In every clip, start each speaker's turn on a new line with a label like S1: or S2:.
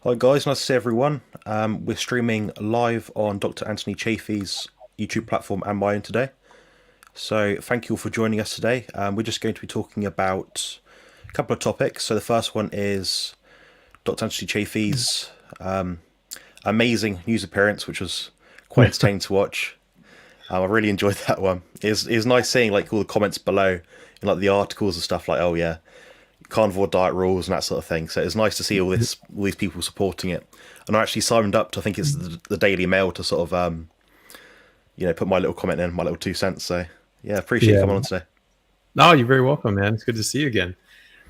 S1: Hi guys, nice to see everyone. We're streaming live on Dr. Anthony Chaffee's YouTube platform and my own today. So thank you all for joining us today. We're just going to be talking about a couple of topics. So the first one is Dr. Anthony Chaffee's amazing news appearance, which was quite entertaining to watch. I really enjoyed that one. It was nice seeing like all the comments below and like the articles and stuff like, oh yeah, carnivore diet rules and that sort of thing. So it's nice to see all these people supporting it. And I actually signed up to, I think it's the Daily Mail, to sort of put my little comment in, my little 2 cents. So yeah, appreciate you
S2: Yeah.
S1: coming on today.
S2: No, you're very welcome, man. It's good to see you again.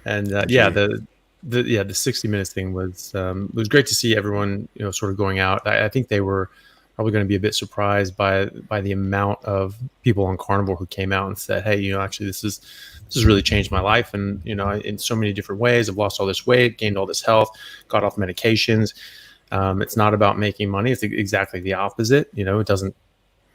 S2: And
S1: And
S2: yeah,
S1: you.
S2: the 60 minutes thing was great to see everyone, sort of going out. I think they were probably going to be a bit surprised by the amount of people on Carnivore who came out and said, "Hey, actually this has really changed my life, and in so many different ways. I've lost all this weight, gained all this health, got off medications. It's not about making money. It's exactly the opposite. It doesn't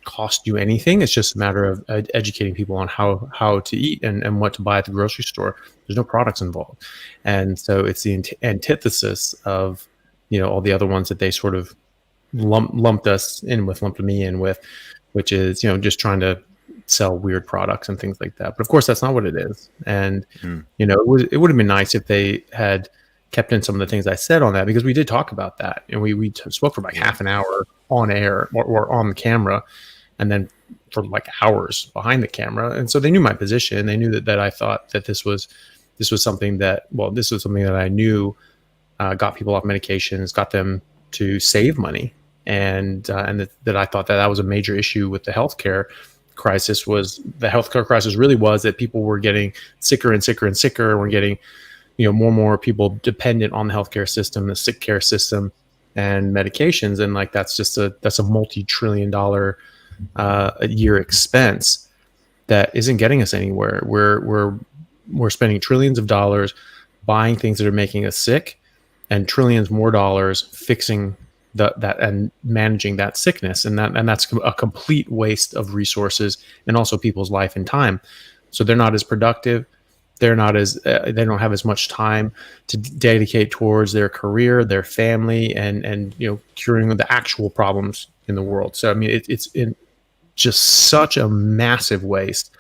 S2: cost you anything. It's just a matter of educating people on how to eat and what to buy at the grocery store. There's no products involved, and so it's the antithesis of all the other ones that they sort of lumped me in with, which is just trying to sell weird products and things like that. But of course, that's not what it is. And
S1: Mm.
S2: it would have been nice if they had kept in some of the things I said on that, because we did talk about that, and we spoke for like
S1: Yeah.
S2: half an hour on air or on the camera, and then for like hours behind the camera. And so they knew my position. They knew that I thought that this was something that I knew got people off medications, got them to save money, and that I thought that was a major issue with the healthcare crisis. Was the healthcare crisis really was that people were getting sicker and sicker and sicker, and we're getting more and more people dependent on the healthcare system, the sick care system, and medications, and like that's a multi-trillion-dollar a year expense that isn't getting us anywhere. We're spending trillions of dollars buying things that are making us sick, and trillions more dollars fixing that and managing that sickness, and that's a complete waste of resources and also people's life and time. So they're not as productive. They don't have as much time to dedicate towards their career, their family, and curing the actual problems in the world. So I mean, it's in just such a massive waste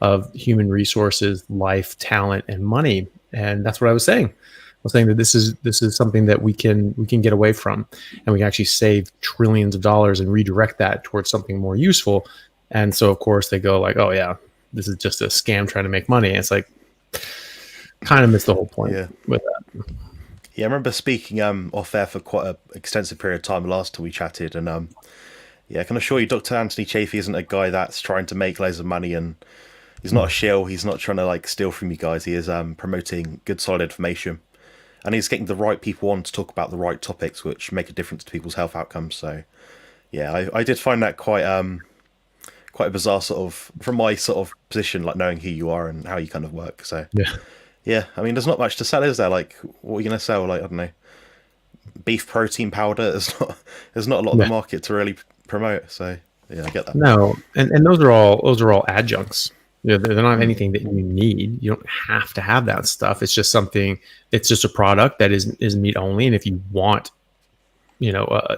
S2: of human resources, life, talent, and money. And that's what I was saying. I was saying that this is something that we can get away from, and we can actually save trillions of dollars and redirect that towards something more useful. And so, of course, they go like, "Oh yeah, this is just a scam trying to make money." And it's like, kind of miss the whole point
S1: Yeah.
S2: with that.
S1: Yeah, I remember speaking off air for quite an extensive period of time last time we chatted, and yeah, I can assure you, Dr. Anthony Chaffee isn't a guy that's trying to make loads of money, and he's not a shill. He's not trying to like steal from you guys. He is promoting good, solid information, and he's getting the right people on to talk about the right topics, which make a difference to people's health outcomes. So yeah, I did find that quite a bizarre sort of from my sort of position, like knowing who you are and how you kind of work. So
S2: Yeah.
S1: yeah, I mean, there's not much to sell, is there? Like, what are you gonna sell? Like, I don't know, beef protein powder. There's not a lot of the
S2: Yeah.
S1: market to really promote. So yeah, I get that.
S2: No, and those are all adjuncts. They're not
S1: Mm.
S2: anything that you need. You don't have to have that stuff. It's just something. It's just a product that is meat only. And if you want,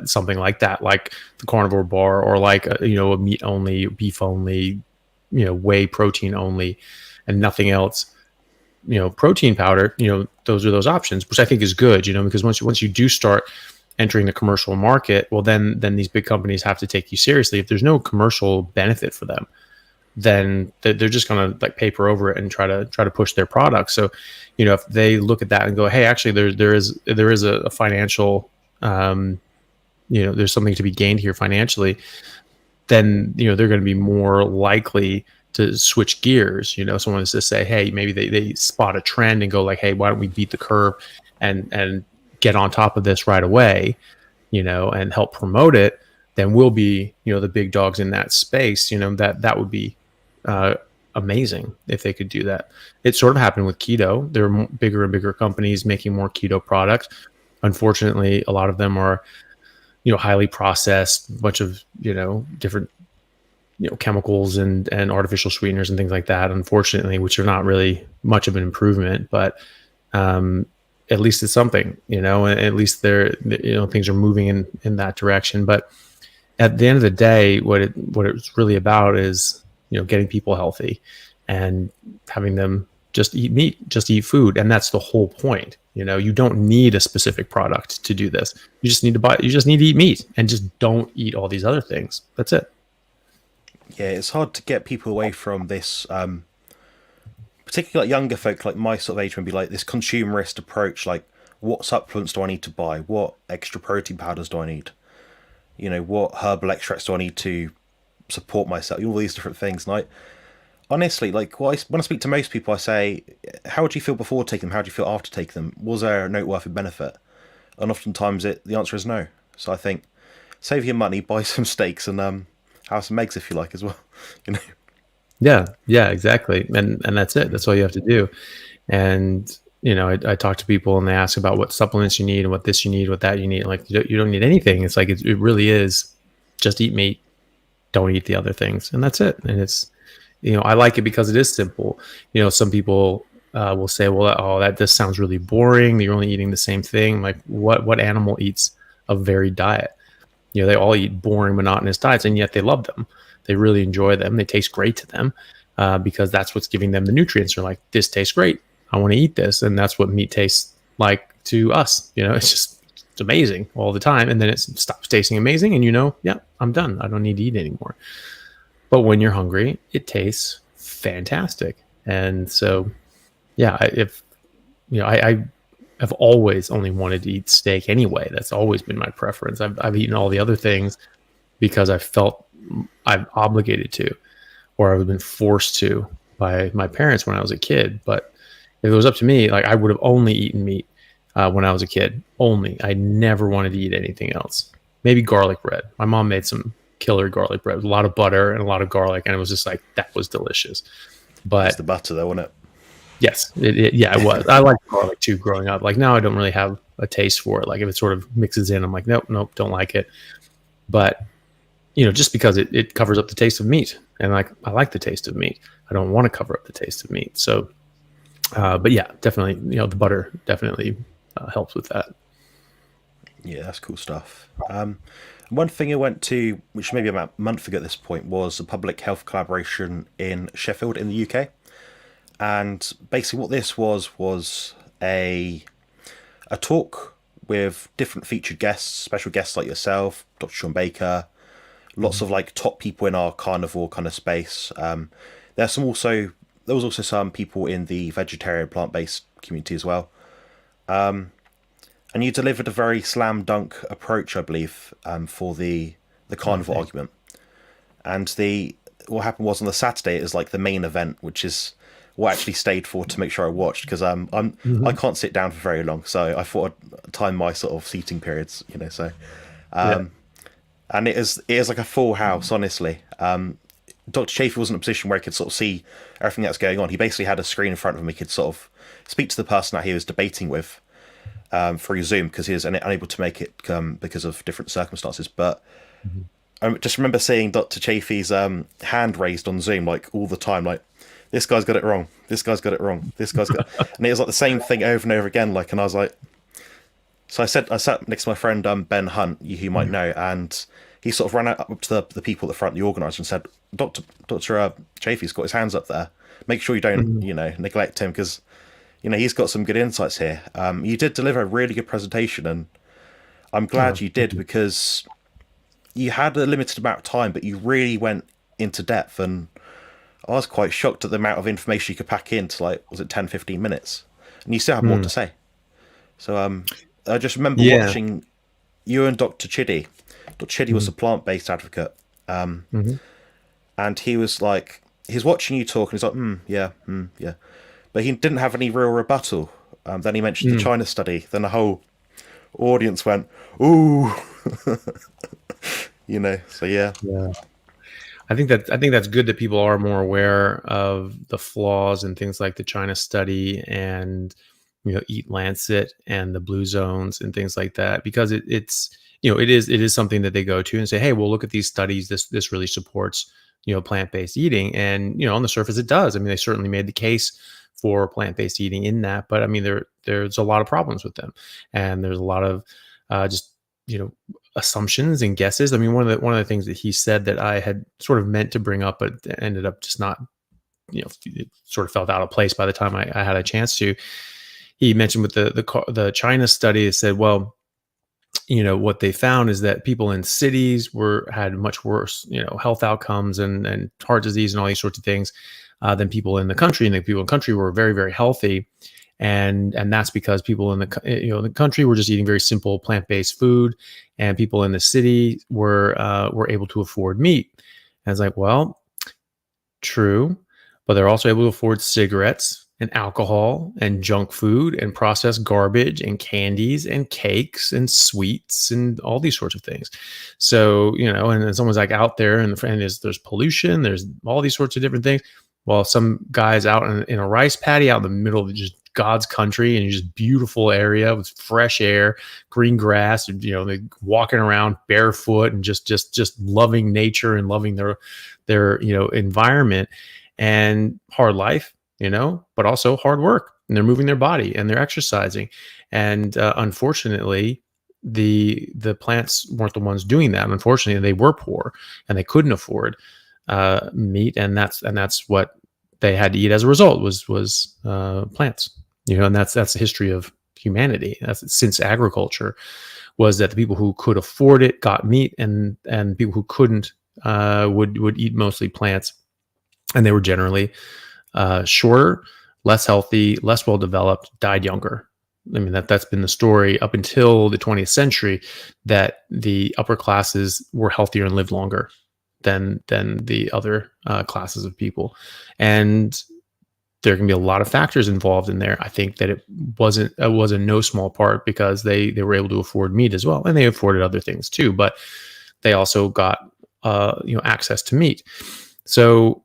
S2: something like that, like the carnivore bar, or like a meat only, beef only, whey protein only, and nothing else. Protein powder. Those are those options, which I think is good. Because once you do start entering the commercial market, well, then these big companies have to take you seriously. If there's no commercial benefit for them, then they're just going to like paper over it and try to push their product. So, if they look at that and go, hey, actually, there is a financial, there's something to be gained here financially, then they're going to be more likely to switch gears. Someone is to say, hey, maybe they spot a trend and go like, hey, why don't we beat the curve and get on top of this right away, and help promote it. Then we'll be the big dogs in that space. That would be uh, amazing if they could do that. It sort of happened with keto. There are bigger and bigger companies making more keto products. Unfortunately, a lot of them are highly processed, a bunch of different chemicals and artificial sweeteners and things like that, unfortunately, which are not really much of an improvement. But at least it's something, and at least things are moving in that direction. But at the end of the day, what it's really about is, getting people healthy and having them just eat meat, just eat food. And that's the whole point. You don't need a specific product to do this. You just need to eat meat and just don't eat all these other things. That's it.
S1: Yeah, it's hard to get people away from this, particularly like younger folk, like my sort of age, would be like this consumerist approach. Like, what supplements do I need to buy? What extra protein powders do I need? What herbal extracts do I need to support myself? All these different things. And honestly, like, when I speak to most people, I say, how would you feel before taking them? How do you feel after taking them? Was there a noteworthy benefit? And oftentimes the answer is no. So I think, save your money, buy some steaks, and have some eggs if you like as well. you know.
S2: Yeah, exactly. And that's it. That's all you have to do. And I talk to people and they ask about what supplements you need and what this you need, what that you need. Like, you don't need anything. It's like, it really is just eat meat, don't eat the other things. And that's it. And it's, I like it because it is simple. Some people will say, well, that this sounds really boring. You're only eating the same thing. Like, what animal eats a varied diet? They all eat boring, monotonous diets, and yet they love them. They really enjoy them. They taste great to them because that's what's giving them the nutrients. They're like, this tastes great. I want to eat this. And that's what meat tastes like to us. It's amazing all the time. And then it stops tasting amazing. And yeah, I'm done. I don't need to eat anymore. But when you're hungry, it tastes fantastic. And so, yeah, I've always only wanted to eat steak anyway. That's always been my preference. I've eaten all the other things because I felt I'm obligated to, or I've been forced to by my parents when I was a kid. But if it was up to me, like, I would have only eaten meat when I was a kid. Only. I never wanted to eat anything else. Maybe garlic bread. My mom made some killer garlic bread with a lot of butter and a lot of garlic, and it was just like, that was delicious. But
S1: it's the butter though, wasn't it?
S2: Yes, it was. I liked garlic too growing up. Like, now I don't really have a taste for it. Like, if it sort of mixes in, I'm like, nope, don't like it. But just because it covers up the taste of meat, and like, I like the taste of meat. I don't want to cover up the taste of meat. So, but yeah, definitely, the butter definitely helps with that.
S1: Yeah, that's cool stuff. One thing I went to, which maybe about a month ago at this point, was a public health collaboration in Sheffield in the UK. And basically what this was a talk with different featured guests, special guests like yourself, Dr. Sean Baker, lots of like top people in our carnivore kind of space. There was also some people in the vegetarian plant-based community as well. And you delivered a very slam dunk approach, I believe, for the carnivore argument. And what happened was on the Saturday, it was like the main event, which is what I actually stayed for to make sure I watched, because I can't sit down for very long, so I thought I'd time my sort of seating periods, so and it is like a full house, honestly. Dr. Chaffee wasn't in a position where he could sort of see everything that's going on. He basically had a screen in front of him. He could sort of speak to the person that he was debating with through Zoom, because he was unable to make it because of different circumstances. But I just remember seeing Dr. Chaffee's hand raised on Zoom like all the time, like, this guy's got it wrong, this guy's got it wrong, this guy's got it. And it was like the same thing over and over again, like, and I was like, so I sat next to my friend Ben Hunt, who you might know, and he sort of ran up to the people at the front, the organizer, and said, Dr. Chaffee's got his hands up there, make sure you don't neglect him, because he's got some good insights here. You did deliver a really good presentation, and I'm glad you did, because you had a limited amount of time, but you really went into depth, and I was quite shocked at the amount of information you could pack into, like, was it 10-15 minutes? And you still have more to say. So I just remember watching you and Dr. Chidi. Dr. Chidi was a plant-based advocate. And he was like, he's watching you talk, and he's like, yeah. But he didn't have any real rebuttal. Then he mentioned the China study. Then the whole audience went, ooh. So yeah.
S2: I think that's good that people are more aware of the flaws and things like the China study and Eat Lancet and the blue zones and things like that, because it is something that they go to and say, hey, well, look at these studies. This really supports plant-based eating, and on the surface it does. I mean, they certainly made the case for plant-based eating in that, but I mean, there's a lot of problems with them, and there's a lot of just assumptions and guesses. I mean, one of the things that he said that I had sort of meant to bring up, but ended up just not, it sort of felt out of place by the time I had a chance to. He mentioned with the China study, it said, well, what they found is that people in cities had much worse, health outcomes and heart disease and all these sorts of things than people in the country. And the people in the country were very, very healthy. And that's because people in the country were just eating very simple plant-based food, and people in the city were able to afford meat. And it's like, well, true, but they're also able to afford cigarettes and alcohol and junk food and processed garbage and candies and cakes and sweets and all these sorts of things. So, and then someone's like out there and there's pollution, there's all these sorts of different things. Well, some guys out in a rice paddy out in the middle of just God's country and just beautiful area with fresh air, green grass, and, they're walking around barefoot and just loving nature and loving their environment, and hard life, but also hard work, and they're moving their body and they're exercising. And unfortunately, the plants weren't the ones doing that. Unfortunately, they were poor and they couldn't afford meat, and that's what they had to eat as a result was plants. And that's the history of humanity. That's since agriculture was that the people who could afford it got meat, and people who couldn't would eat mostly plants, and they were generally shorter, less healthy, less well developed, died younger. I mean, that's been the story up until the 20th century, that the upper classes were healthier and lived longer than the other classes of people. And there can be a lot of factors involved in there. I think that it was in no small part because they were able to afford meat as well, and they afforded other things too, but they also got access to meat. So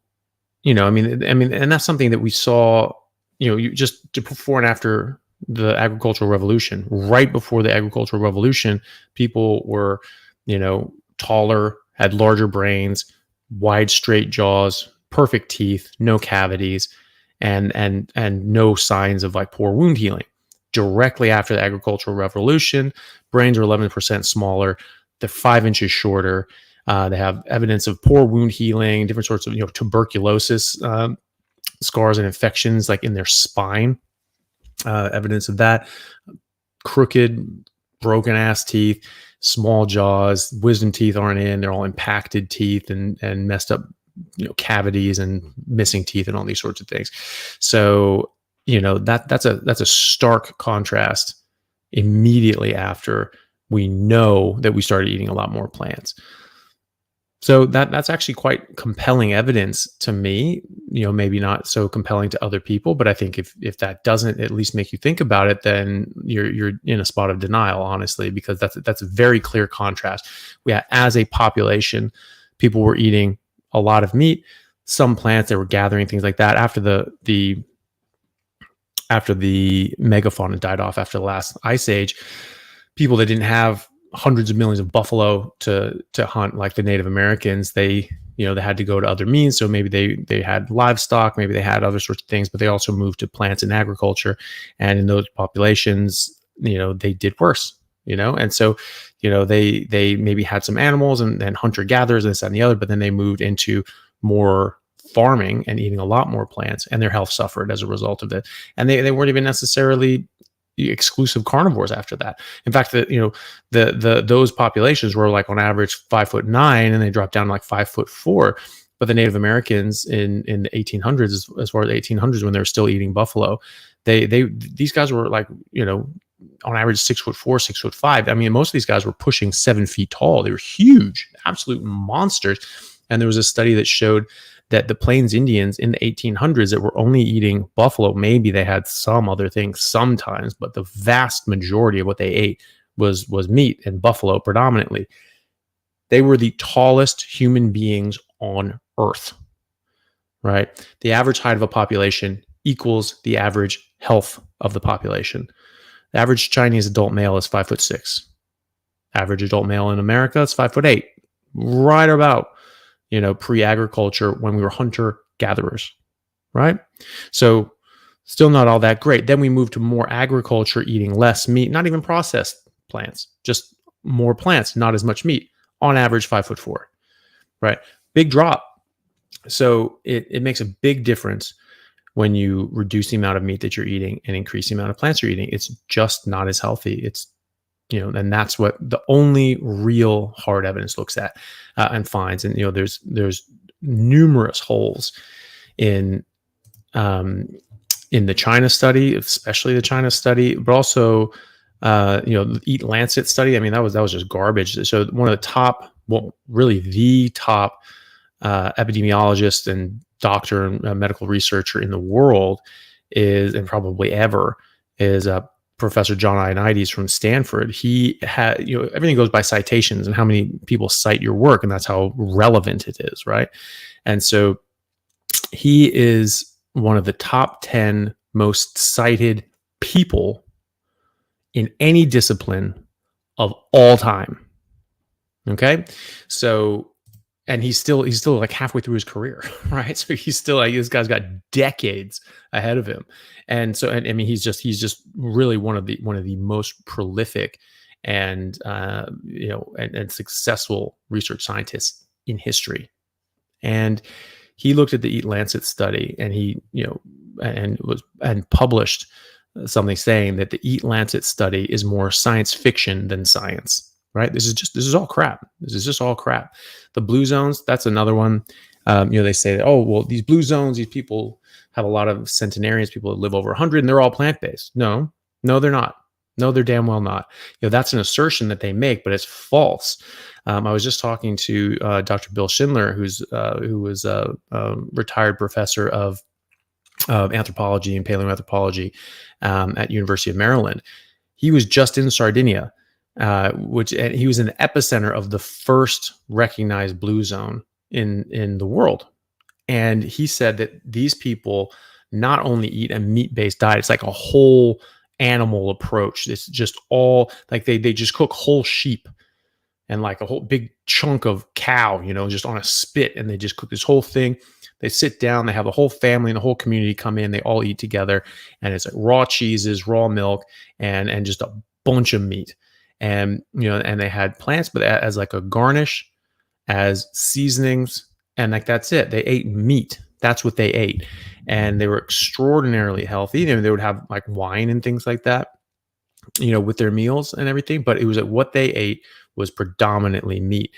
S2: I mean, and that's something that we saw, just before and after the agricultural revolution. Right before the agricultural revolution, people were, taller, had larger brains, wide, straight jaws, perfect teeth, no cavities, and no signs of like poor wound healing. Directly after the agricultural revolution, brains are 11% smaller, they're 5 inches shorter. They have evidence of poor wound healing, different sorts of tuberculosis scars and infections like in their spine. Evidence of that. Crooked, broken ass teeth, small jaws, wisdom teeth aren't in. They're all impacted teeth and messed up cavities and missing teeth and all these sorts of things. So that's a stark contrast immediately after we know that we started eating a lot more plants. So that's actually quite compelling evidence to me, maybe not so compelling to other people, but I think if that doesn't at least make you think about it, then you're in a spot of denial, honestly, because that's a very clear contrast. As a population, people were eating a lot of meat, some plants, they were gathering things like that after the megafauna died off after the last ice age. People that didn't have hundreds of millions of buffalo to hunt like the Native Americans, they had to go to other means. So maybe they had livestock, maybe they had other sorts of things, but they also moved to plants and agriculture. And in those populations, they did worse, and so they maybe had some animals and hunter gatherers and this and the other, but then they moved into more farming and eating a lot more plants, and their health suffered as a result of it. And they weren't even necessarily exclusive carnivores after that. In fact, those populations were like on average 5'9", and they dropped down to like 5'4". But the Native Americans in the 1800s, as far as the 1800s, when they were still eating buffalo, these guys were like on average 6'4", 6'5". I mean, most of these guys were pushing 7 feet tall. They were huge, absolute monsters. And there was a study that showed that the Plains Indians in the 1800s that were only eating buffalo, maybe they had some other things sometimes, but the vast majority of what they ate was meat and buffalo predominantly. They were the tallest human beings on Earth, right? The average height of a population equals the average health of the population. The average Chinese adult male is 5'6". Average adult male in America is 5'8", right about pre-agriculture when we were hunter-gatherers, right? So Still not all that great. Then we moved to more agriculture, eating less meat, not even processed plants, just more plants, not as much meat. On average, 5'4", right? Big drop. So it makes a big difference when you reduce the amount of meat that you're eating and increase the amount of plants you're eating. It's just not as healthy. It's, and that's what the only real hard evidence looks at and finds. And there's numerous holes in the China study, especially the China study, but also the Eat Lancet study. I mean, that was just garbage. So one of the top, well, really the top epidemiologist and doctor and medical researcher in the world is, and probably ever, is Professor John Ioannidis from Stanford. He had, everything goes by citations and how many people cite your work, and that's how relevant it is, right? And so he is one of the top 10 most cited people in any discipline of all time. Okay, so. And he's still like halfway through his career, right? So he's still like, this guy's got decades ahead of him, and so, and I mean, he's just really one of the most prolific and and successful research scientists in history. And he looked at the Eat Lancet study, and he and published something saying that the Eat Lancet study is more science fiction than science. Right? This is all crap. This is just all crap. The blue zones, that's another one. They say that, oh, well, these blue zones, these people have a lot of centenarians, people that live over 100, and they're all plant-based. No, they're not. No, they're damn well not. That's an assertion that they make, but it's false. I was just talking to Dr. Bill Schindler, who was a retired professor of anthropology and paleoanthropology at University of Maryland. He was just in Sardinia. And he was in the epicenter of the first recognized blue zone in the world. And he said that these people not only eat a meat-based diet, it's like a whole animal approach. It's just all like they just cook whole sheep and like a whole big chunk of cow, just on a spit, and they just cook this whole thing. They sit down, they have the whole family and the whole community come in, they all eat together, and it's like raw cheeses, raw milk, and just a bunch of meat. And and they had plants, but as like a garnish, as seasonings, and like that's it. They ate meat. That's what they ate, and they were extraordinarily healthy. They would have like wine and things like that, with their meals and everything. But it was like what they ate was predominantly meat.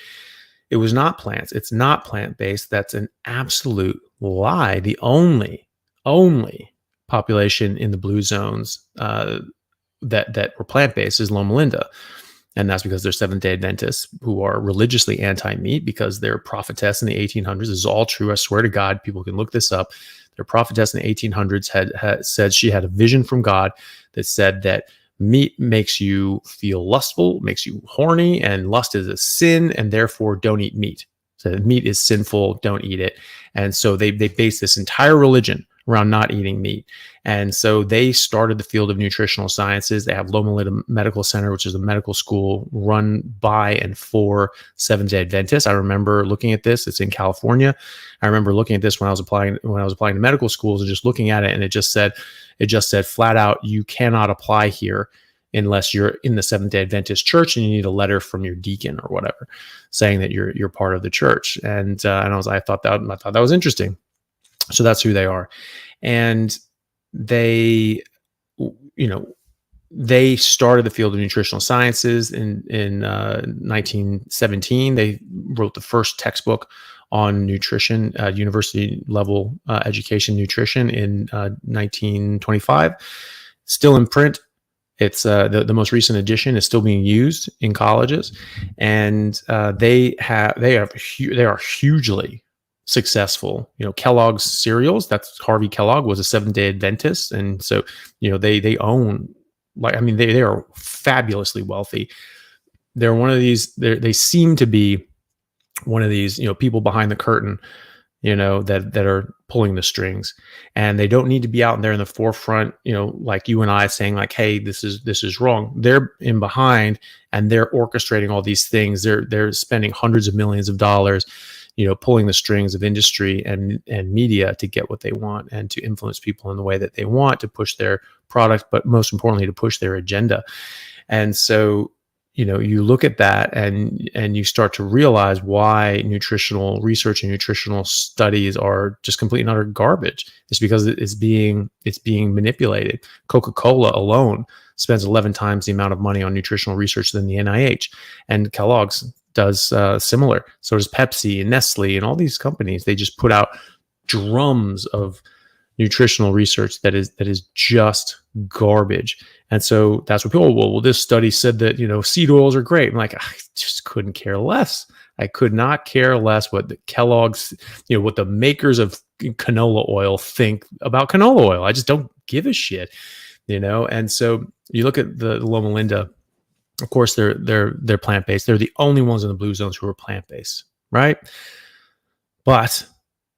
S2: It was not plants. It's not plant-based. That's an absolute lie. The only population in the blue zones that were plant-based is Loma Linda. And that's because they're Seventh-day Adventists who are religiously anti-meat because their prophetess in the 1800s, this is all true, I swear to God, people can look this up. Their prophetess in the 1800s had said she had a vision from God that said that meat makes you feel lustful, makes you horny, and lust is a sin, and therefore don't eat meat. So meat is sinful, don't eat it. And so they based this entire religion around not eating meat. And so they started the field of nutritional sciences. They have Loma Linda Medical Center, which is a medical school run by and for Seventh-day Adventists. I remember looking at this. It's in California. I remember looking at this when I was applying to medical schools and just looking at it, and it just said flat out, you cannot apply here unless you're in the Seventh-day Adventist church and you need a letter from your deacon or whatever saying that you're part of the church. And I thought that was interesting. So that's who they are. And they started the field of nutritional sciences in 1917. They wrote the first textbook on nutrition, university level education nutrition in 1925. Still in print. It's the most recent edition is still being used in colleges, and they are hugely successful. Kellogg's cereals, that's Harvey Kellogg was a Seventh-day Adventist, and so they own, they are fabulously wealthy. They're one of these. They seem to be one of these people behind the curtain, that are pulling the strings, and they don't need to be out there in the forefront, like you and I saying like, hey, this is wrong. They're in behind, and they're orchestrating all these things. They're spending hundreds of millions of dollars, pulling the strings of industry and media to get what they want and to influence people in the way that they want to push their product, but most importantly, to push their agenda. And so, you look at that and you start to realize why nutritional research and nutritional studies are just complete and utter garbage. It's because it's being manipulated. Coca-Cola alone spends 11 times the amount of money on nutritional research than the NIH, and Kellogg's does similar. So does Pepsi and Nestle and all these companies. They just put out drums of nutritional research that is just garbage. And so that's what people, well, this study said that, seed oils are great. I'm like, I just couldn't care less. I could not care less what the Kellogg's, what the makers of canola oil think about canola oil. I just don't give a shit, And so you look at the Loma Linda, of course, they're plant-based. They're the only ones in the blue zones who are plant-based, right? But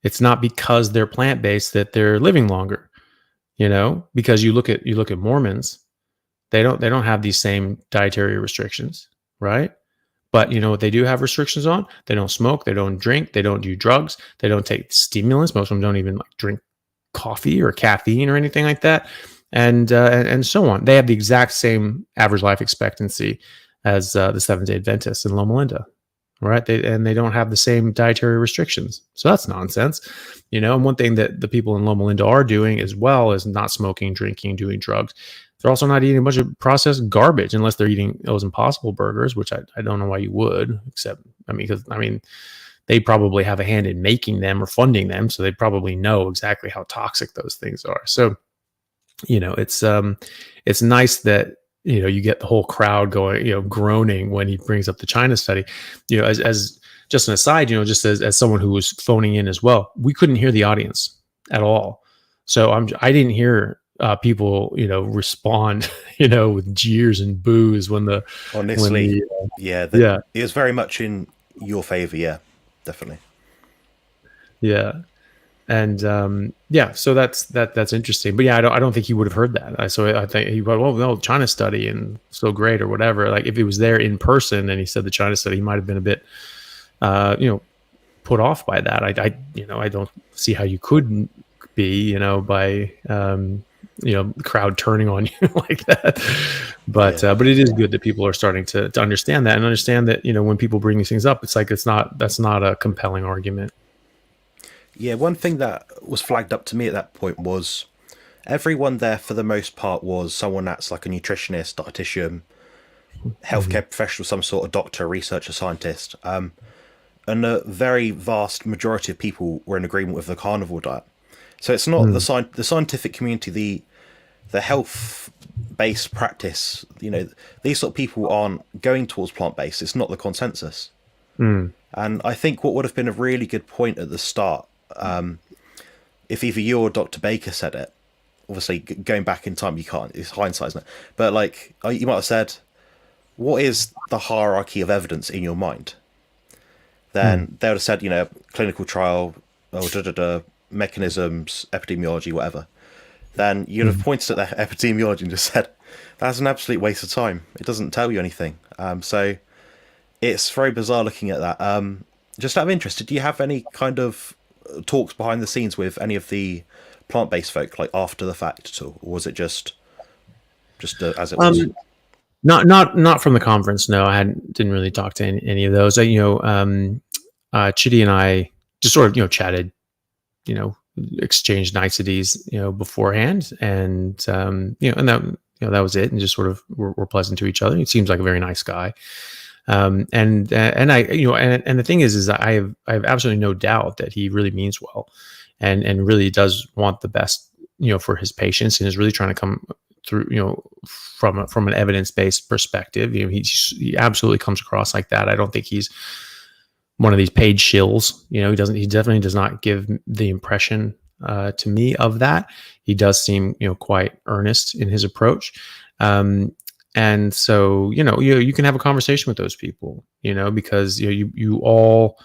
S2: it's not because they're plant-based that they're living longer, because you look at Mormons, they don't have these same dietary restrictions, right? But what they do have restrictions on? They don't smoke, they don't drink, they don't do drugs, they don't take stimulants. Most of them don't even drink coffee or caffeine or anything like that, and so on. They have the exact same average life expectancy as the Seventh-day Adventists in Loma Linda. Right. They don't have the same dietary restrictions. So that's nonsense. And one thing that the people in Loma Linda are doing as well is not smoking, drinking, doing drugs. They're also not eating a bunch of processed garbage unless they're eating those Impossible burgers, which I don't know why you would, except, because they probably have a hand in making them or funding them. So they probably know exactly how toxic those things are. So, it's nice that, you get the whole crowd going, groaning when he brings up the China study. As just an aside, just as someone who was phoning in as well, we couldn't hear the audience at all. So I didn't hear people, respond, with jeers and boos when the
S1: honestly, it was very much in your favor. Yeah, definitely.
S2: Yeah. And so that's interesting. But yeah, I don't think he would have heard that. So I think he went, well, no, China study and so great or whatever. Like if he was there in person and he said the China study, he might have been a bit, put off by that. I don't see how you couldn't be, by the crowd turning on you like that. But it is good that people are starting to understand that and understand that when people bring these things up, it's like that's not a compelling argument.
S1: Yeah, one thing that was flagged up to me at that point was everyone there, for the most part, was someone that's like a nutritionist, dietitian, healthcare professional, some sort of doctor, researcher, scientist. And a very vast majority of people were in agreement with the carnivore diet. So it's not the scientific community, the health-based practice, these sort of people aren't going towards plant-based. It's not the consensus. And I think what would have been a really good point at the start, if either you or Dr. Baker said it, obviously going back in time, you can't, it's hindsight, isn't it? But you might have said, what is the hierarchy of evidence in your mind? Then they would have said, clinical trial, mechanisms, epidemiology, whatever. Then you'd have pointed at that epidemiology and just said, that's an absolute waste of time. It doesn't tell you anything. So it's very bizarre looking at that. Just out of interest, did you have any kind of talks behind the scenes with any of the plant-based folk, like after the fact at all, or was it just as it was?
S2: Not from the conference. No, didn't really talk to any of those. Chitty and I just sort of chatted, exchanged niceties, beforehand, and and that was it, and just sort of were pleasant to each other. He seems like a very nice guy. And I, and the thing is I have absolutely no doubt that he really means well, and really does want the best, for his patients, and is really trying to come through, from an evidence-based perspective. He absolutely comes across like that. I don't think he's one of these paid shills. He definitely does not give the impression to me of that. He does seem, quite earnest in his approach. And so, you can have a conversation with those people, because you all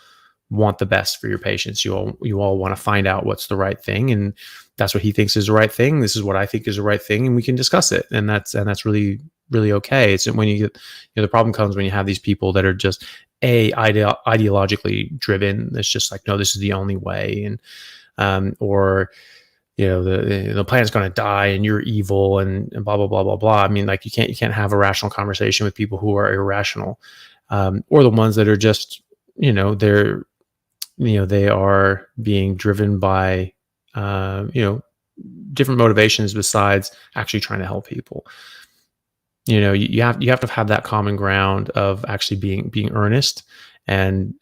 S2: want the best for your patients. You all want to find out what's the right thing, and that's what he thinks is the right thing. This is what I think is the right thing, and we can discuss it. And that's really, really okay. It's when you get, the problem comes when you have these people that are just ideologically driven. It's just like, no, this is the only way, or the planet's going to die and you're evil, and blah blah blah blah blah. I mean, like, you can't have a rational conversation with people who are irrational, or the ones that are just they are being driven by different motivations besides actually trying to help people. You have to have that common ground of actually being earnest, and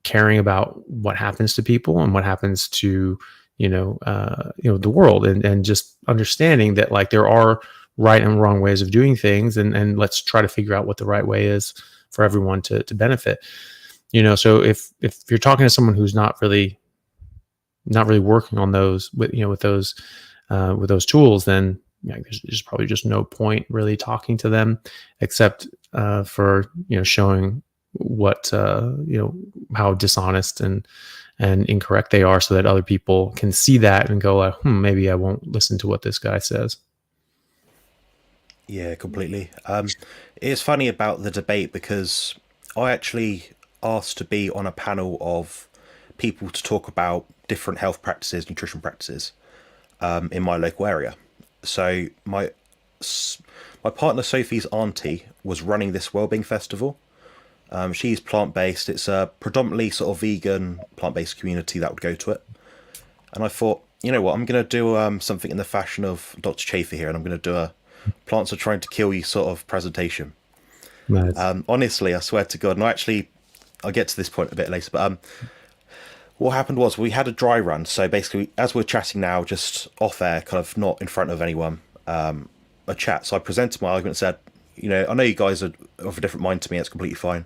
S2: caring about what happens to people and what happens to the world, and just understanding that, like, there are right and wrong ways of doing things, and let's try to figure out what the right way is for everyone to benefit. So if you're talking to someone who's not really working on those with those tools, then there's probably just no point really talking to them, except for showing what how dishonest and incorrect they are, so that other people can see that and go like, maybe I won't listen to what this guy says.
S1: Yeah, completely. It's funny about the debate because I actually asked to be on a panel of people to talk about different health practices, nutrition practices, in my local area. So my partner Sophie's auntie was running this wellbeing festival. She's plant-based. It's a predominantly sort of vegan, plant-based community that would go to it. And I thought, you know what, I'm going to do something in the fashion of Dr. Chaffee here, and I'm going to do a plants are trying to kill you sort of presentation.
S2: Nice.
S1: Honestly, I swear to God, and I'll get to this point a bit later, but what happened was we had a dry run. So basically, as we're chatting now, just off air, kind of not in front of anyone, a chat. So I presented my argument and said, I know you guys are of a different mind to me. It's completely fine.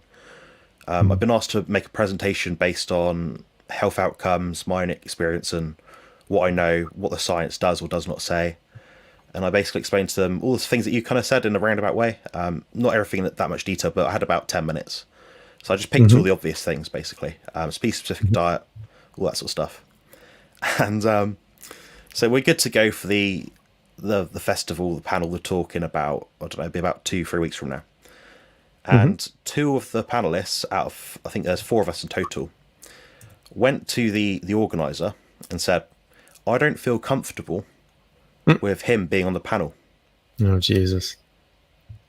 S1: I've been asked to make a presentation based on health outcomes, my own experience, and what I know, what the science does or does not say. And I basically explained to them all the things that you kind of said in a roundabout way. Not everything in that much detail, but I had about 10 minutes. So I just picked all the obvious things, basically. Species-specific diet, all that sort of stuff. And so we're good to go for the festival, the panel, the talk in about, I don't know, it'll be about 2-3 weeks from now. And two of the panelists out of, I think there's 4 of us in total, went to the organizer and said, I don't feel comfortable with him being on the panel.
S2: Oh, Jesus.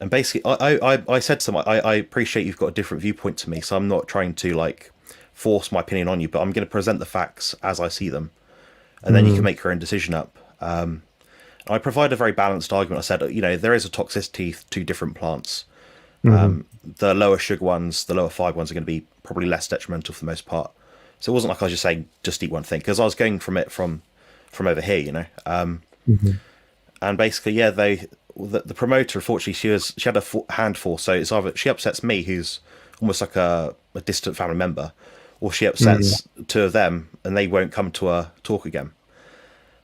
S1: And basically, I said to them, I appreciate you've got a different viewpoint to me, so I'm not trying to like force my opinion on you, but I'm going to present the facts as I see them, and then you can make your own decision up. I provide a very balanced argument. I said, there is a toxicity to different plants. The lower sugar ones, the lower fiber ones are going to be probably less detrimental for the most part. So it wasn't like I was just saying, just eat one thing, because I was going from over here, And basically, yeah, the promoter, unfortunately, she had a handful. So it's either she upsets me, who's almost like a distant family member, or she upsets 2 of them, and they won't come to a talk again.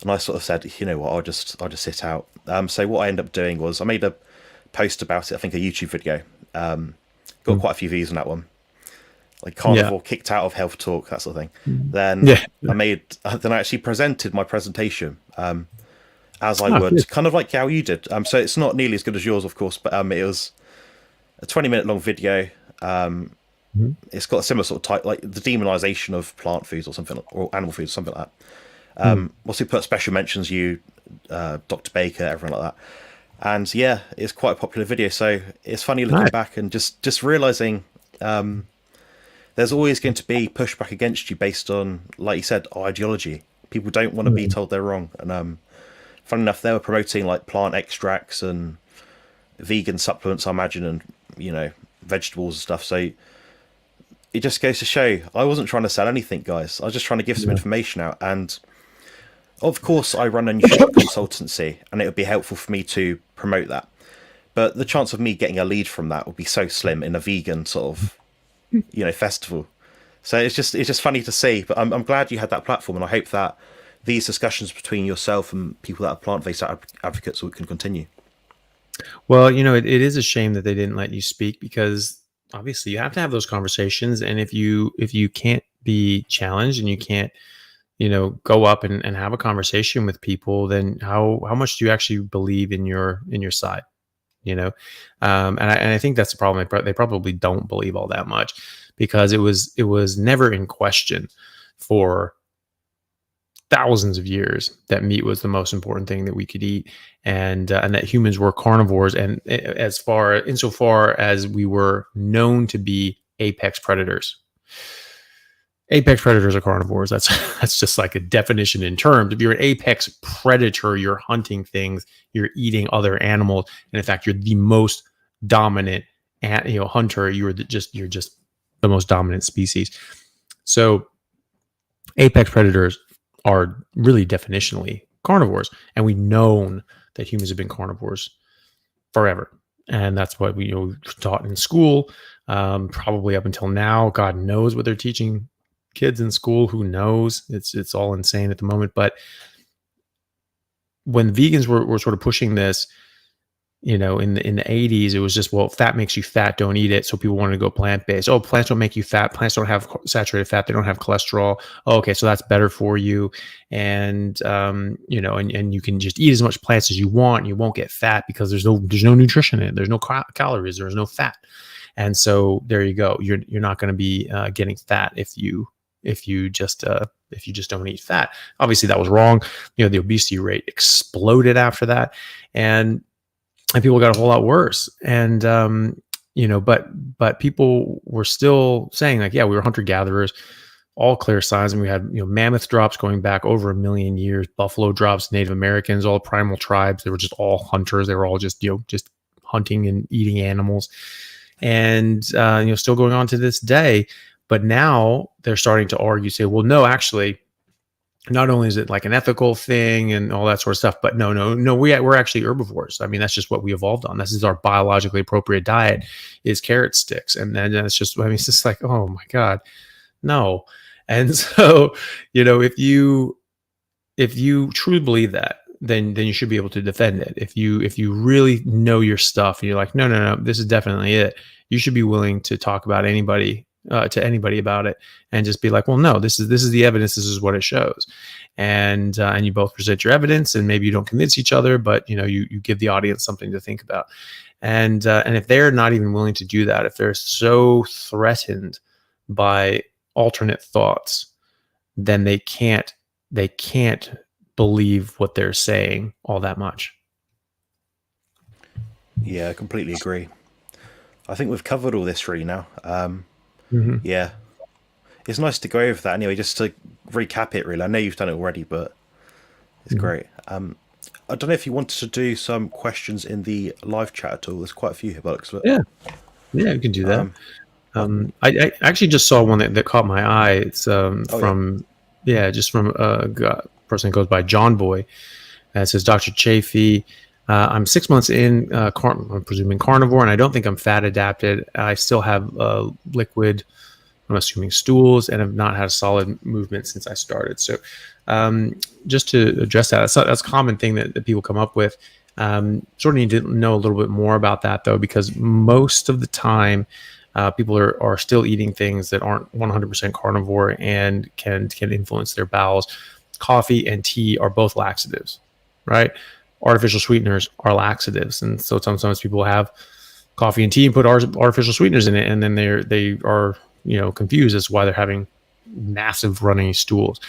S1: And I sort of said, you know what, I'll just sit out. So what I ended up doing was I made a post about it. I think a YouTube video. Got quite a few views on that one. Like Carnivore kicked out of health talk, that sort of thing. Then I actually presented my presentation as I would, good. Kind of like how you did. So it's not nearly as good as yours, of course, but it was a 20-minute long video. It's got a similar sort of type, like the demonization of plant foods or something, or animal foods, something like that. Also put special mentions, Dr. Baker, everyone like that. And yeah, it's quite a popular video. So it's funny looking back and just realizing there's always going to be pushback against you based on, like you said, ideology. People don't want to be told they're wrong. And funny enough, they were promoting like plant extracts and vegan supplements, I imagine, and vegetables and stuff. So it just goes to show I wasn't trying to sell anything, guys. I was just trying to give some information out. And of course, I run a nutrition consultancy, and it would be helpful for me to promote that. But the chance of me getting a lead from that would be so slim in a vegan sort of, festival. So it's just funny to see. But I'm glad you had that platform, and I hope that these discussions between yourself and people that are plant-based advocates can continue.
S2: Well, it is a shame that they didn't let you speak, because obviously you have to have those conversations. And if you can't be challenged and you can't, go up and have a conversation with people, then how much do you actually believe in your side? And I think that's the problem. They probably don't believe all that much, because it was never in question for thousands of years that meat was the most important thing that we could eat, and that humans were carnivores, and insofar as we were known to be apex predators. Apex predators are carnivores. That's just like a definition in terms. If you're an apex predator, you're hunting things, you're eating other animals, and in fact, you're the most dominant, hunter. You're just the most dominant species. So, apex predators are really definitionally carnivores, and we've known that humans have been carnivores forever, and that's what we taught in school, probably up until now. God knows what they're teaching kids in school. Who knows? It's all insane at the moment. But when vegans were sort of pushing this, in the 80s, it was just, well, fat makes you fat, don't eat it. So people wanted to go plant-based. Oh, plants don't make you fat. Plants don't have saturated fat. They don't have cholesterol. Oh, okay, so that's better for you. And and you can just eat as much plants as you want. You won't get fat because there's no nutrition in it. There's no calories. There's no fat. And so there you go. You're not going to be getting fat if you just don't eat fat. Obviously, that was wrong. The obesity rate exploded after that, and people got a whole lot worse. And but people were still saying, like, yeah, we were hunter gatherers, all clear signs, and we had mammoth drops going back over 1 million years, buffalo drops, Native Americans, all primal tribes. They were just all hunters. They were all just just hunting and eating animals, and still going on to this day. But now they're starting to argue, say, well, no, actually, not only is it like an ethical thing and all that sort of stuff, but no, we're actually herbivores. I mean, that's just what we evolved on. This is our biologically appropriate diet, is carrot sticks. And then it's just, it's just like, oh my God, no. And so, if you truly believe that, then you should be able to defend it. If you really know your stuff and you're like, no, this is definitely it, you should be willing to talk about to anybody about it, and just be like, well, no, this is the evidence. This is what it shows. And you both present your evidence, and maybe you don't convince each other, but you give the audience something to think about. And if they're not even willing to do that, if they're so threatened by alternate thoughts, then they can't believe what they're saying all that much.
S1: Yeah, I completely agree. I think we've covered all this really now. Yeah, it's nice to go over that anyway, just to recap it really. I know you've done it already, but it's great. I don't know if you wanted to do some questions in the live chat at all. There's quite a few here, but
S2: yeah, you can do that. I actually just saw one that caught my eye. It's from a person that goes by John Boy. It says, Dr. Chaffee, I'm 6 months in, I'm presuming carnivore, and I don't think I'm fat adapted. I still have liquid, I'm assuming stools, and have not had a solid movement since I started. So just to address that, that's a common thing that people come up with. Sort of need to know a little bit more about that, though, because most of the time people are still eating things that aren't 100% carnivore and can influence their bowels. Coffee and tea are both laxatives, right? Artificial sweeteners are laxatives, and so sometimes people have coffee and tea and put artificial sweeteners in it, and then they are confused as to why they're having massive runny stools.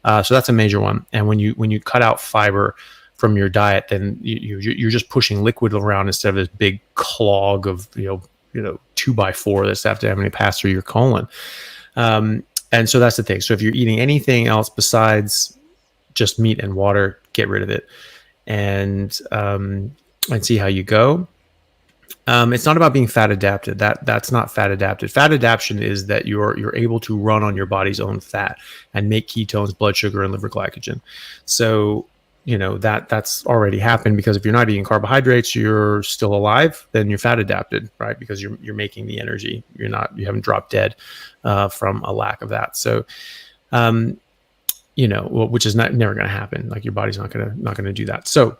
S2: So that's a major one. And when you cut out fiber from your diet, then you're just pushing liquid around instead of this big clog of 2x4 that's having to pass through your colon. And so that's the thing. So if you're eating anything else besides just meat and water, get rid of it. And see how you go. It's not about being fat adapted. That's not fat adapted. Fat adaptation is that you're able to run on your body's own fat and make ketones, blood sugar, and liver glycogen. So that's already happened, because if you're not eating carbohydrates, you're still alive. Then you're fat adapted, right? Because you're making the energy. You haven't dropped dead from a lack of that. So. Which is never going to happen. Like, your body's not going to do that. So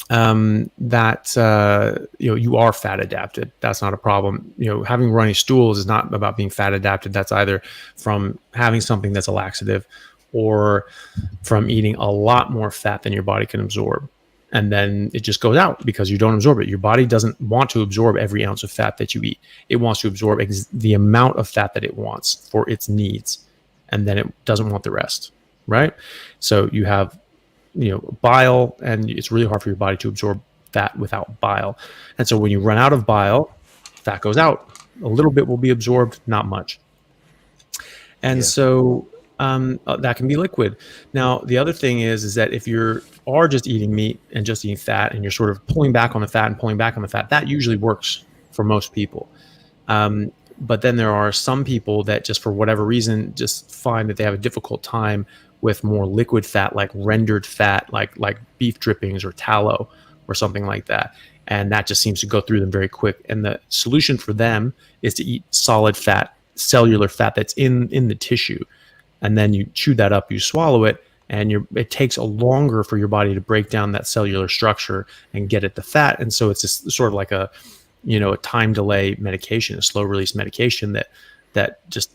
S2: you are fat adapted. That's not a problem. Having runny stools is not about being fat adapted. That's either from having something that's a laxative or from eating a lot more fat than your body can absorb. and then it just goes out because you don't absorb it. Your body doesn't want to absorb every ounce of fat that you eat. It wants to absorb the amount of fat that it wants for its needs, and then it doesn't want the rest, right? So you have, bile, and it's really hard for your body to absorb fat without bile. And so when you run out of bile, fat goes out. A little bit will be absorbed, not much. And
S1: Yeah.
S2: so that can be liquid. Now, the other thing is that if you are just eating meat and just eating fat, and you're sort of pulling back on the fat and pulling back on the fat, that usually works for most people. But then there are some people that just for whatever reason just find that they have a difficult time with more liquid fat, like rendered fat, like beef drippings or tallow or something like that. And that just seems to go through them very quick. And the solution for them is to eat solid fat, cellular fat that's in the tissue. And then you chew that up, you swallow it, and it takes a longer for your body to break down that cellular structure and get at the fat. And so it's just sort of like a time delay medication, a slow release medication that just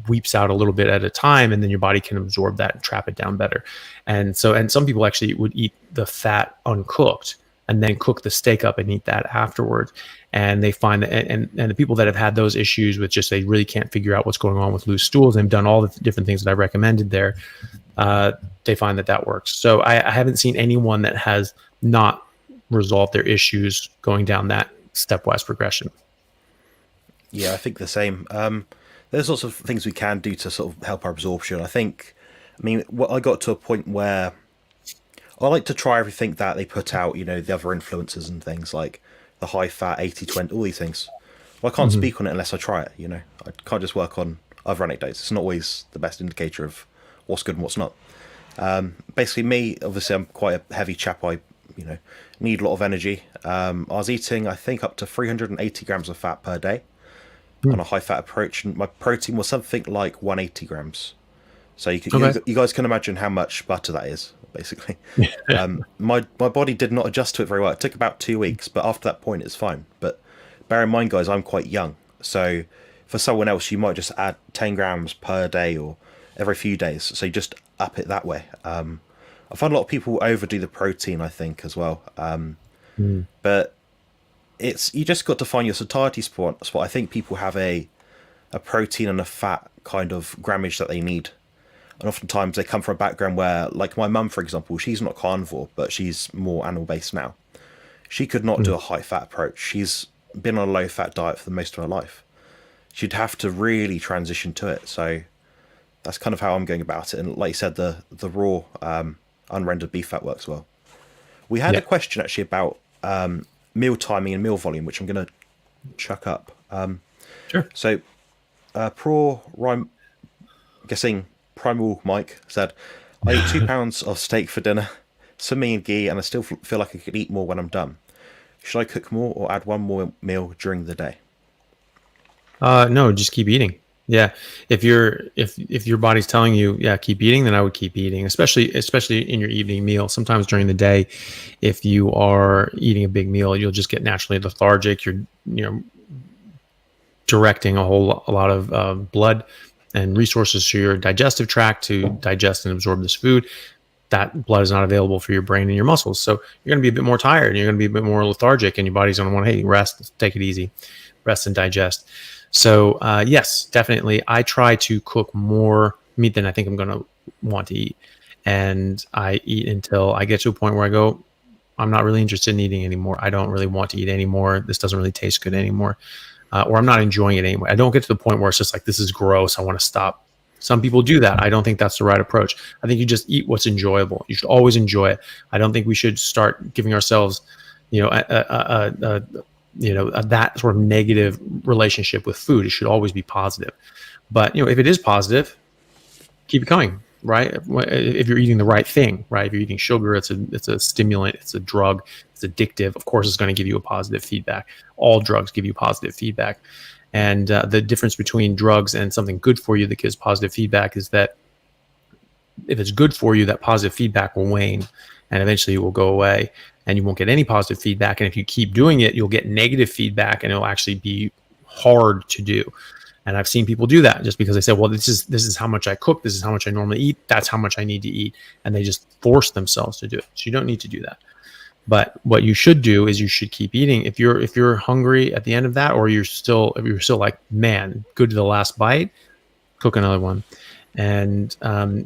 S2: weeps out a little bit at a time, and then your body can absorb that and trap it down better. And some people actually would eat the fat uncooked and then cook the steak up and eat that afterwards. And they find that, and the people that have had those issues with just, they really can't figure out what's going on with loose stools, and have done all the different things that I recommended there, they find that works. So I haven't seen anyone that has not resolved their issues going down that stepwise progression.
S1: Yeah, I think the same. There's lots of things we can do to sort of help our absorption. I got to a point where I like to try everything that they put out, the other influencers and things like the high fat, 80-20, all these things. Well, I can't speak on it unless I try it, I can't just work on other anecdotes. It's not always the best indicator of what's good and what's not. Basically, me, obviously, I'm quite a heavy chap. I, need a lot of energy. I was eating, I think, up to 380 grams of fat per day on a high fat approach, and my protein was something like 180 grams. So you guys can imagine how much butter that is, basically. My body did not adjust to it very well. It took about 2 weeks, but after that point, it's fine. But bear in mind, guys, I'm quite young. So for someone else, you might just add 10 grams per day or every few days. So you just up it that way. I find a lot of people overdo the protein, I think, as well. But you just got to find your satiety spot. I think people have a protein and a fat kind of grammage that they need. And oftentimes they come from a background where, like my mum, for example, she's not carnivore, but she's more animal-based now. She could not do a high-fat approach. She's been on a low-fat diet for the most of her life. She'd have to really transition to it. So that's kind of how I'm going about it. And like you said, the raw, unrendered beef fat works well. We had a question actually about meal timing and meal volume, which I'm going to chuck up.
S2: Sure.
S1: So, guessing Primal Mike said, I eat 2 pounds of steak for dinner, swimming in ghee, and I still feel like I could eat more when I'm done. Should I cook more or add one more meal during the day?
S2: No, just keep eating. Yeah. If your body's telling you, keep eating, then I would keep eating, especially in your evening meal. Sometimes during the day, if you are eating a big meal, you'll just get naturally lethargic. You're, directing a lot of blood and resources to your digestive tract to digest and absorb this food. That blood is not available for your brain and your muscles. So you're going to be a bit more tired, and you're going to be a bit more lethargic, and your body's going to want, hey, rest, take it easy, rest and digest. So yes, definitely. I try to cook more meat than I think I'm going to want to eat. And I eat until I get to a point where I go, I'm not really interested in eating anymore. I don't really want to eat anymore. This doesn't really taste good anymore. Or I'm not enjoying it anymore. I don't get to the point where it's just like, this is gross, I want to stop. Some people do that. I don't think that's the right approach. I think you just eat what's enjoyable. You should always enjoy it. I don't think we should start giving ourselves, that sort of negative relationship with food. It should always be positive. But, if it is positive, keep it coming, right? If you're eating the right thing, right? If you're eating sugar, it's a stimulant, it's a drug, it's addictive. Of course, it's going to give you a positive feedback. All drugs give you positive feedback. And the difference between drugs and something good for you that gives positive feedback is that if it's good for you, that positive feedback will wane, and eventually it will go away, and you won't get any positive feedback. And if you keep doing it, you'll get negative feedback, and it'll actually be hard to do. And I've seen people do that just because they say, well, this is how much I cook. This is how much I normally eat. That's how much I need to eat. And they just force themselves to do it. So you don't need to do that. But what you should do is you should keep eating. If you're hungry at the end of that, or if you're still like, man, good to the last bite, cook another one. And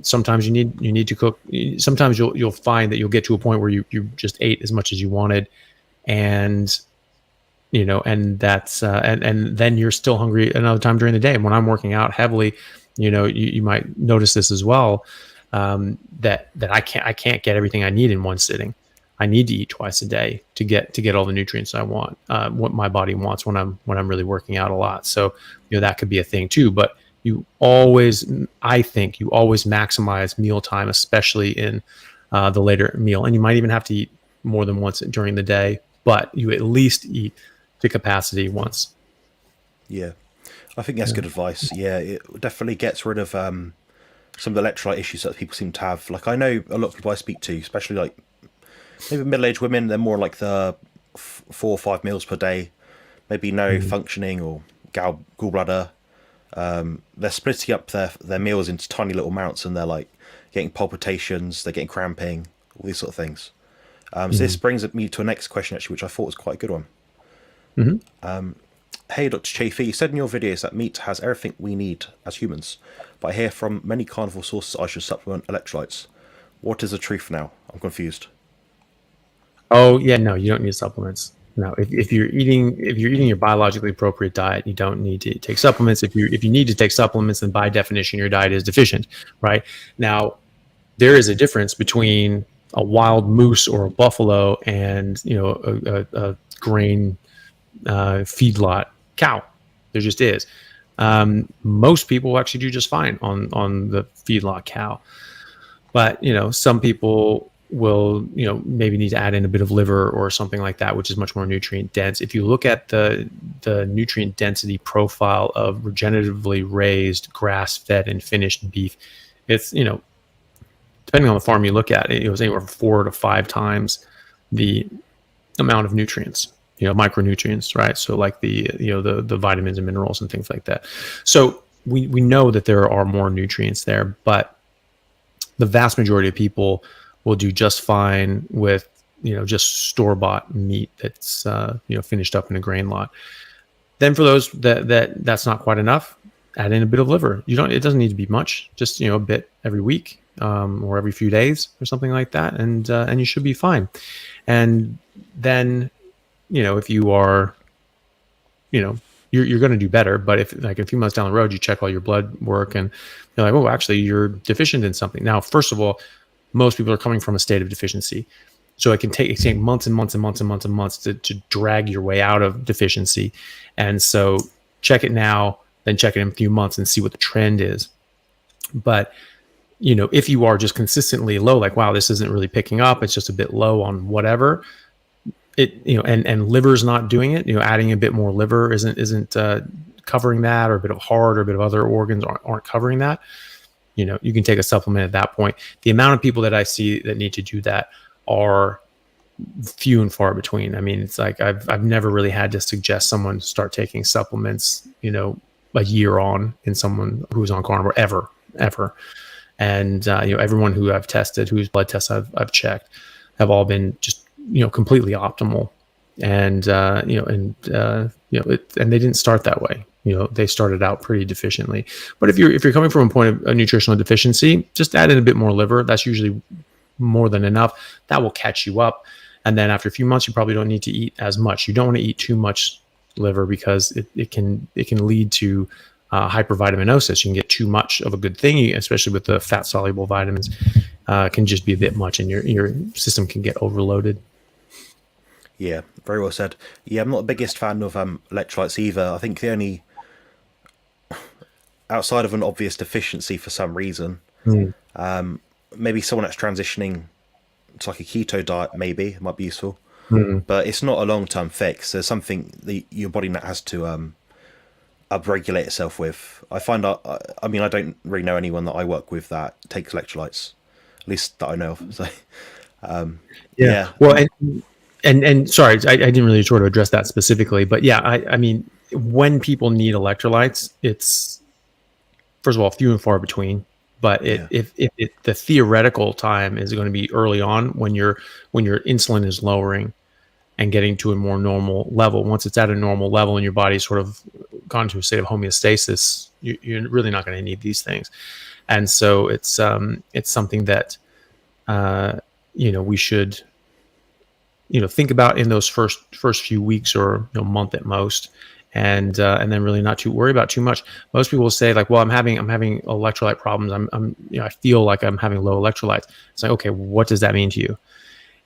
S2: sometimes you need to cook. Sometimes you'll find that you'll get to a point where you just ate as much as you wanted, and and that's and then you're still hungry another time during the day. And when I'm working out heavily, you might notice this as well, that I can't get everything I need in one sitting. I need to eat twice a day to get all the nutrients I want, what my body wants when I'm really working out a lot. So that could be a thing too. But I think you always maximize mealtime, especially in the later meal, and you might even have to eat more than once during the day, but you at least eat to capacity once.
S1: Yeah, I think that's good advice. Yeah, it definitely gets rid of some of the electrolyte issues that people seem to have. Like, I know a lot of people I speak to, especially like maybe middle-aged women, they're more like the 4 or 5 meals per day, maybe no functioning or gallbladder. They're splitting up their meals into tiny little amounts, and they're like getting palpitations, they're getting cramping, all these sort of things. So this brings me to a next question, actually, which I thought was quite a good one. Hey, Dr. Chaffee, you said in your videos that meat has everything we need as humans, but I hear from many carnivore sources I should supplement electrolytes. What is the truth now? I'm confused.
S2: Oh yeah, no, you don't need supplements. No, if you're eating your biologically appropriate diet, you don't need to take supplements. If you need to take supplements, then by definition your diet is deficient, right? Now, there is a difference between a wild moose or a buffalo and a grain feedlot cow. There just is. Most people actually do just fine on the feedlot cow, but some people will maybe need to add in a bit of liver or something like that, which is much more nutrient dense. If you look at the nutrient density profile of regeneratively raised, grass-fed and finished beef, it's depending on the farm you look at, it was anywhere from 4 to 5 times the amount of nutrients, micronutrients, right? So like the vitamins and minerals and things like that. So we know that there are more nutrients there, but the vast majority of people will do just fine with just store-bought meat that's finished up in a grain lot. Then for those that's not quite enough, add in a bit of liver. It doesn't need to be much, just a bit every week, or every few days or something like that, and you should be fine. And then if you are you're going to do better. But if like a few months down the road you check all your blood work and you're like, oh, actually you're deficient in something. Now, first of all, most people are coming from a state of deficiency, so it can take months and months and months and months and months to drag your way out of deficiency. And so check it now, then check it in a few months and see what the trend is. But if you are just consistently low, like, wow, this isn't really picking up, it's just a bit low on whatever, and liver's not doing it, adding a bit more liver isn't covering that, or a bit of heart or a bit of other organs aren't covering that, you can take a supplement at that point. The amount of people that I see that need to do that are few and far between. I mean, it's like I've never really had to suggest someone start taking supplements, a year on in someone who's on carnivore ever. And everyone who I've tested, whose blood tests I've checked, have all been just completely optimal. And and they didn't start that way. They started out pretty deficiently. But if you're coming from a point of a nutritional deficiency, just add in a bit more liver. That's usually more than enough. That will catch you up. And then after a few months, you probably don't need to eat as much. You don't want to eat too much liver, because it can lead to hypervitaminosis. You can get too much of a good thing, especially with the fat soluble vitamins. Can just be a bit much, and your system can get overloaded.
S1: Yeah, very well said. Yeah, I'm not the biggest fan of electrolytes either. I think the only, outside of an obvious deficiency for some reason, maybe someone that's transitioning to like a keto diet, maybe it might be useful. But it's not a long-term fix. There's something that your body has to upregulate itself with. I find I mean, I don't really know anyone that I work with that takes electrolytes, at least that I know of. So yeah.
S2: Well, and sorry, I didn't really sort of address that specifically, but yeah, I mean, when people need electrolytes, it's, first of all, few and far between. But
S1: Yeah.
S2: the theoretical time is going to be early on when your insulin is lowering and getting to a more normal level. Once it's at a normal level and your body's sort of gone to a state of homeostasis, you're really not going to need these things. And so it's something that we should think about in those first few weeks or month at most, and then really not to worry about too much. Most people will say like, well, I'm having electrolyte problems. I feel like I'm having low electrolytes. It's like, okay, what does that mean to you?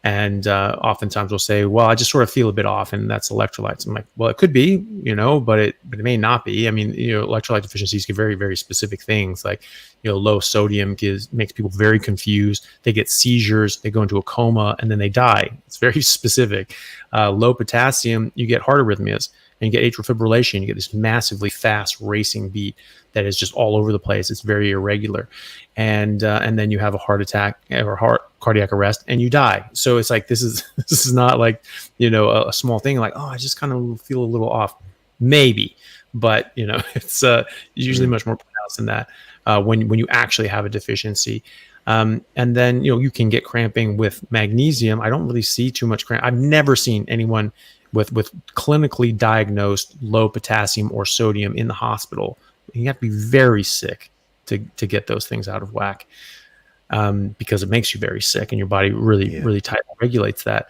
S2: And oftentimes we'll say, well, I just sort of feel a bit off, and that's electrolytes. I'm like, well, it could be, but it may not be. I mean, electrolyte deficiencies get very, very specific things, like, low sodium makes people very confused. They get seizures, they go into a coma, and then they die. It's very specific. Low potassium, you get heart arrhythmias, and you get atrial fibrillation. You get this massively fast racing beat that is just all over the place. It's very irregular. And then you have a heart attack or cardiac arrest, and you die. So it's like, this is not like, a small thing like, oh, I just kind of feel a little off. Maybe, but it's usually much more pronounced than that when you actually have a deficiency. And then, you can get cramping with magnesium. I don't really see too much cramp. I've never seen anyone with clinically diagnosed low potassium or sodium in the hospital. You have to be very sick to get those things out of whack, because it makes you very sick, and your body really tightly regulates that.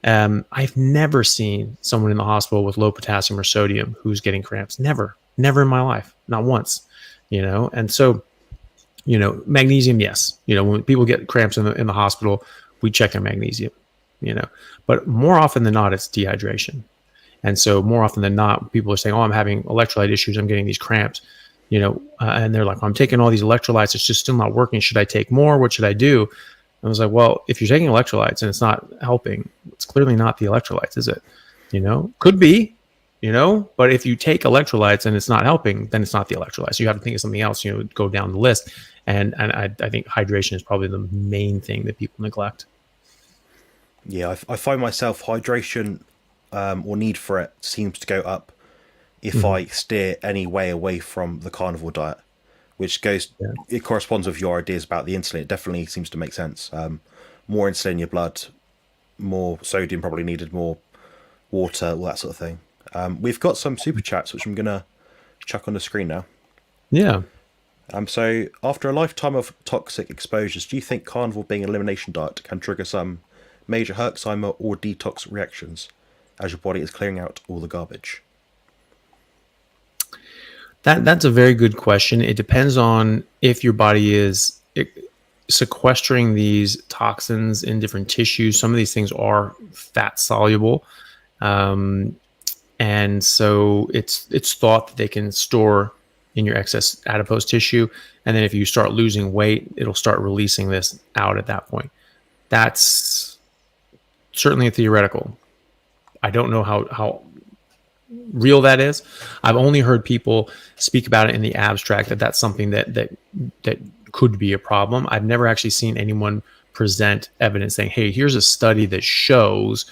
S2: I've never seen someone in the hospital with low potassium or sodium who's getting cramps. Never in my life, not once. And so, magnesium, yes. When people get cramps in the hospital, we check their magnesium. But more often than not, it's dehydration. And so more often than not, people are saying, oh, I'm having electrolyte issues, I'm getting these cramps, and they're like, I'm taking all these electrolytes, it's just still not working. Should I take more? What should I do? I was like, well, if you're taking electrolytes and it's not helping, it's clearly not the electrolytes, is it? Could be, but if you take electrolytes and it's not helping, then it's not the electrolytes. You have to think of something else, go down the list. And I think hydration is probably the main thing that people neglect.
S1: Yeah, I find myself hydration or need for it seems to go up if I steer any way away from the carnivore diet, which it corresponds with your ideas about the insulin. It definitely seems to make sense. More insulin in your blood, more sodium probably needed, more water, all that sort of thing. We've got some super chats, which I'm going to chuck on the screen now.
S2: Yeah.
S1: So after a lifetime of toxic exposures, do you think carnivore being an elimination diet can trigger some major Herxheimer or detox reactions as your body is clearing out all the garbage?
S2: That's a very good question. It depends on if your body is sequestering these toxins in different tissues. Some of these things are fat soluble, and so it's thought that they can store in your excess adipose tissue, and then if you start losing weight, it'll start releasing this out at that point. That's certainly a theoretical. I don't know how real that is. I've only heard people speak about it in the abstract, that's something that could be a problem. I've never actually seen anyone present evidence saying, hey, here's a study that shows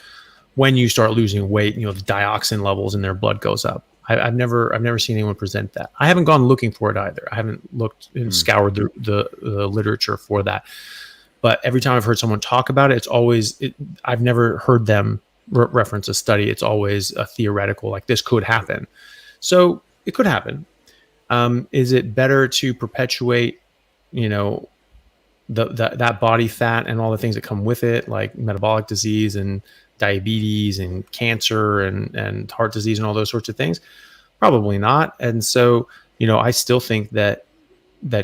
S2: when you start losing weight, the dioxin levels in their blood goes up. I've never seen anyone present that. I haven't gone looking for it either. I haven't looked and scoured the literature for that. But every time I've heard someone talk about it, I've never heard them reference a study. It's always a theoretical, like this could happen. So it could happen. Is it better to perpetuate, that body fat and all the things that come with it, like metabolic disease and diabetes and cancer and heart disease and all those sorts of things? Probably not. And so, I still think that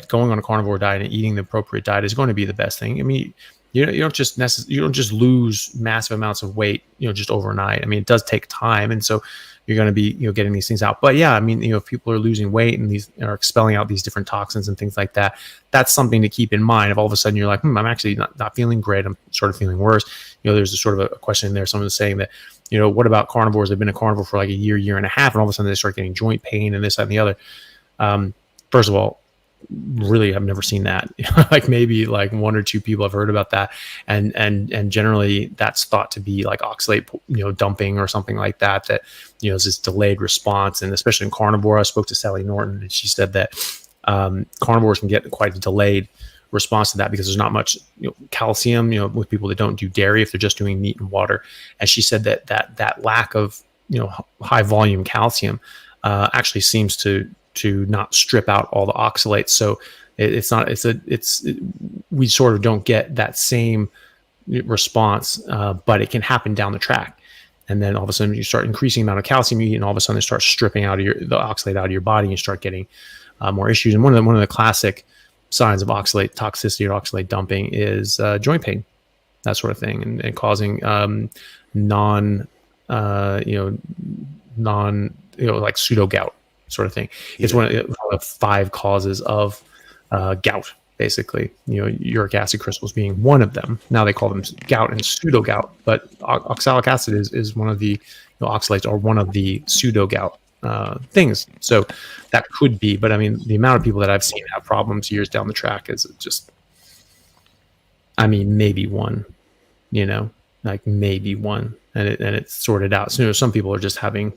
S2: going on a carnivore diet and eating the appropriate diet is going to be the best thing. I mean, you don't just lose massive amounts of weight, just overnight. I mean, it does take time, and so you're going to be, getting these things out. But yeah, I mean, if people are losing weight and these are expelling out these different toxins and things like that, that's something to keep in mind. If all of a sudden you're like, I'm actually not feeling great, I'm sort of feeling worse. There's a sort of a question in there. Someone's saying that, what about carnivores? They've been a carnivore for like a year and a half, and all of a sudden they start getting joint pain and this, that, and the other. First of all, really, I've never seen that. Like maybe like one or two people have heard about that, and generally that's thought to be like oxalate, dumping or something like that. That is this delayed response, and especially in carnivore. I spoke to Sally Norton, and she said that Carnivores can get quite a delayed response to that because there's not much calcium, with people that don't do dairy, if they're just doing meat and water. And she said that lack of high volume calcium actually seems to not strip out all the oxalates. So we sort of don't get that same response, but it can happen down the track. And then all of a sudden you start increasing the amount of calcium you eat, and all of a sudden it starts stripping out of the oxalate out of your body, and you start getting more issues. And one of the classic signs of oxalate toxicity or oxalate dumping is joint pain, that sort of thing, and causing like pseudo gout sort of thing. Yeah. It's one of 5 causes of gout, basically. Uric acid crystals being one of them. Now they call them gout and pseudo gout, but oxalic acid is one of the oxalates are one of the pseudo gout things. So that could be, but I mean, the amount of people that I've seen have problems years down the track is just, I mean, maybe one, like maybe one, and it's sorted out. So some people are just having,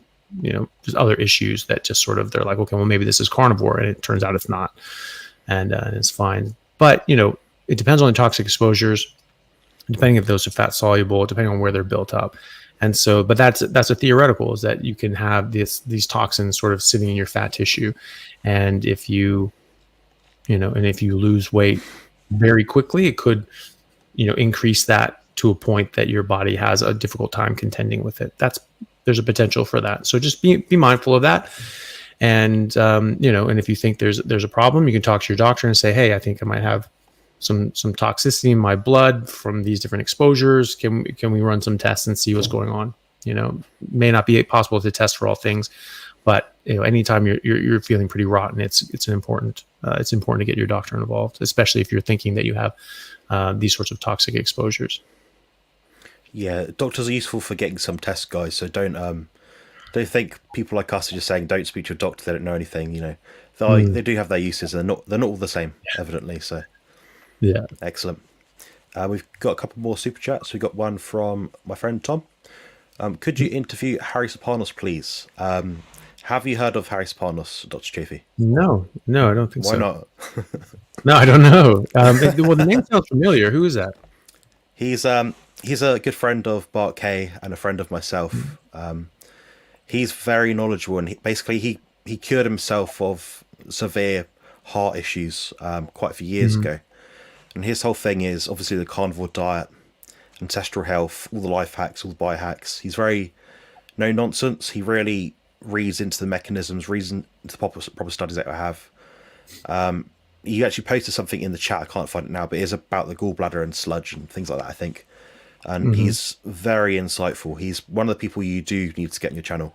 S2: just other issues that just sort of, they're like, okay, well, maybe this is carnivore, and it turns out it's not, and it's fine. But it depends on the toxic exposures, depending if those are fat soluble, depending on where they're built up. And so, but that's a theoretical, is that you can have these toxins sort of sitting in your fat tissue. And if you lose weight very quickly, it could, increase that to a point that your body has a difficult time contending with it. There's a potential for that. So just be mindful of that. And, and if you think there's a problem, you can talk to your doctor and say, hey, I think I might have some toxicity in my blood from these different exposures. Can we run some tests and see what's going on? May not be possible to test for all things, but anytime you're feeling pretty rotten, it's important to get your doctor involved, especially if you're thinking that you have these sorts of toxic exposures.
S1: Yeah, doctors are useful for getting some tests, guys. So don't think people like us are just saying don't speak to your doctor, they don't know anything. They do have their uses, and they're not all the same, evidently. So.
S2: Yeah.
S1: Excellent. We've got a couple more super chats. We've got one from my friend Tom. Could you interview Harry Sopanos, please? Have you heard of Harry Sopanos, Dr. Chaffee?
S2: No, I don't think so.
S1: Why not?
S2: No, I don't know. Well, the name sounds familiar. Who is that?
S1: He's a good friend of Bart Kay and a friend of myself. He's very knowledgeable, and he cured himself of severe heart issues quite a few years ago. And his whole thing is obviously the carnivore diet, ancestral health, all the life hacks, all the biohacks. He's very no nonsense. He really reads into the mechanisms, reads into the proper studies that I have. He actually posted something in the chat. I can't find it now, but it is about the gallbladder and sludge and things like that, I think. And he's very insightful. He's one of the people you do need to get in your channel.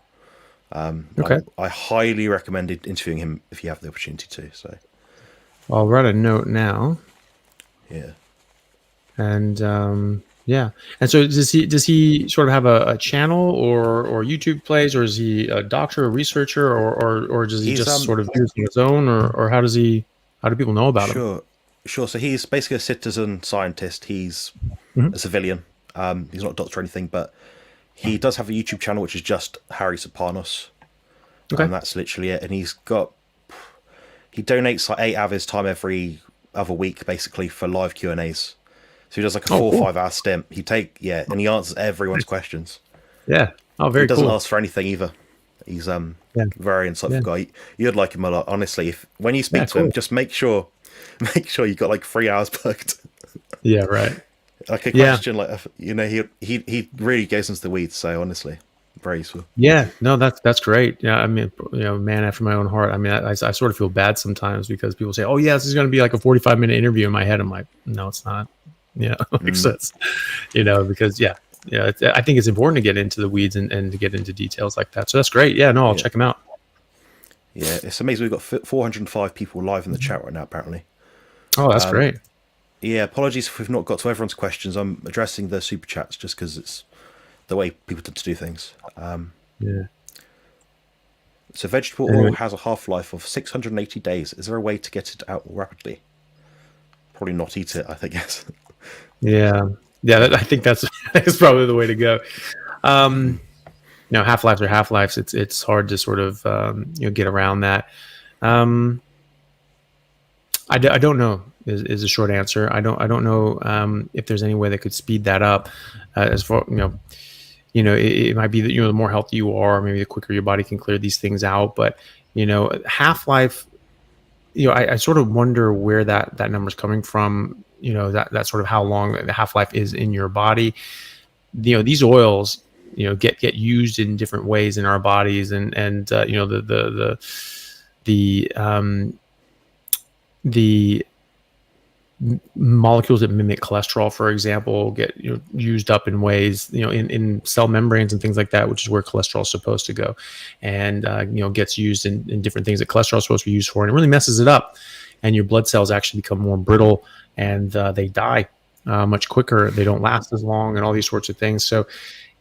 S1: Okay. I highly recommend interviewing him if you have the opportunity to. So
S2: I'll write a note now.
S1: Yeah.
S2: And and so does he sort of have a channel or YouTube plays, or is he a doctor, a researcher, or does he just sort of do it on his own, or how do people know about him?
S1: Sure. So he's basically a citizen scientist. He's a civilian. He's not a doctor or anything, but he does have a YouTube channel which is just Harry Sopanos. Okay. And that's literally it. And he donates like 8 hours of his time every other week, basically, for live Q&As. So he does like a 4 or 5 hour stint. And he answers everyone's questions.
S2: Yeah. Oh, very cool.
S1: He doesn't ask for anything either. He's very insightful guy. You'd like him a lot, honestly. When you speak to him, just make sure you got like 3 hours booked.
S2: Yeah, right.
S1: Like a question, he really goes into the weeds. So honestly, very useful.
S2: Yeah, no, that's great. Yeah, I mean, man after my own heart. I mean, I sort of feel bad sometimes because people say, "Oh, yeah, this is going to be like a 45-minute interview." In my head, I'm like, "No, it's not." Makes sense. Because I think it's important to get into the weeds and to get into details like that. So that's great. Yeah, no, I'll check him out.
S1: Yeah, it's amazing. We've got 405 people live in the chat right now, apparently.
S2: Oh, that's great.
S1: Yeah, apologies if we've not got to everyone's questions. I'm addressing the super chats just because it's the way people tend to do things. So vegetable oil has a half-life of 680 days. Is there a way to get it out more rapidly? Probably not eat it, I think, yes.
S2: Yeah. I think that's probably the way to go. Half-lives are half-lives. It's hard to sort of get around that. I don't know is a short answer. I don't know if there's any way that could speed that up. As far it might be that the more healthy you are, maybe the quicker your body can clear these things out. But half life, I sort of wonder where that number is coming from. That sort of how long the half life is in your body. These oils get used in different ways in our bodies, and the molecules that mimic cholesterol, for example, get used up in ways in cell membranes and things like that, which is where cholesterol is supposed to go, and gets used in different things that cholesterol is supposed to be used for, and it really messes it up, and your blood cells actually become more brittle, and they die much quicker. They don't last as long, and all these sorts of things. So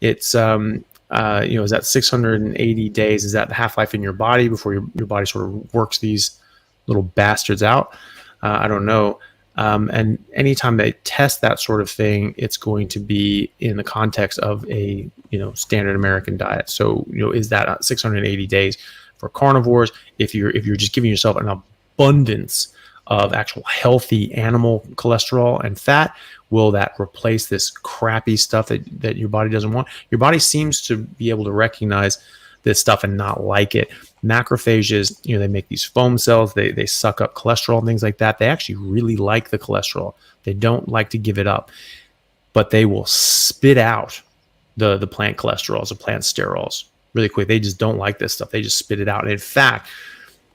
S2: it's is that 680 days? Is that the half life in your body before your body sort of works these little bastards out? I don't know. And anytime they test that sort of thing, it's going to be in the context of a standard American diet. So is that 680 days for carnivores? If you're just giving yourself an abundance of actual healthy animal cholesterol and fat, will that replace this crappy stuff that your body doesn't want? Your body seems to be able to recognize this stuff and not like it. Macrophages, they make these foam cells. They suck up cholesterol and things like that. They actually really like the cholesterol. They don't like to give it up, but they will spit out the plant cholesterols, the plant sterols really quick. They just don't like this stuff. They just spit it out. And in fact,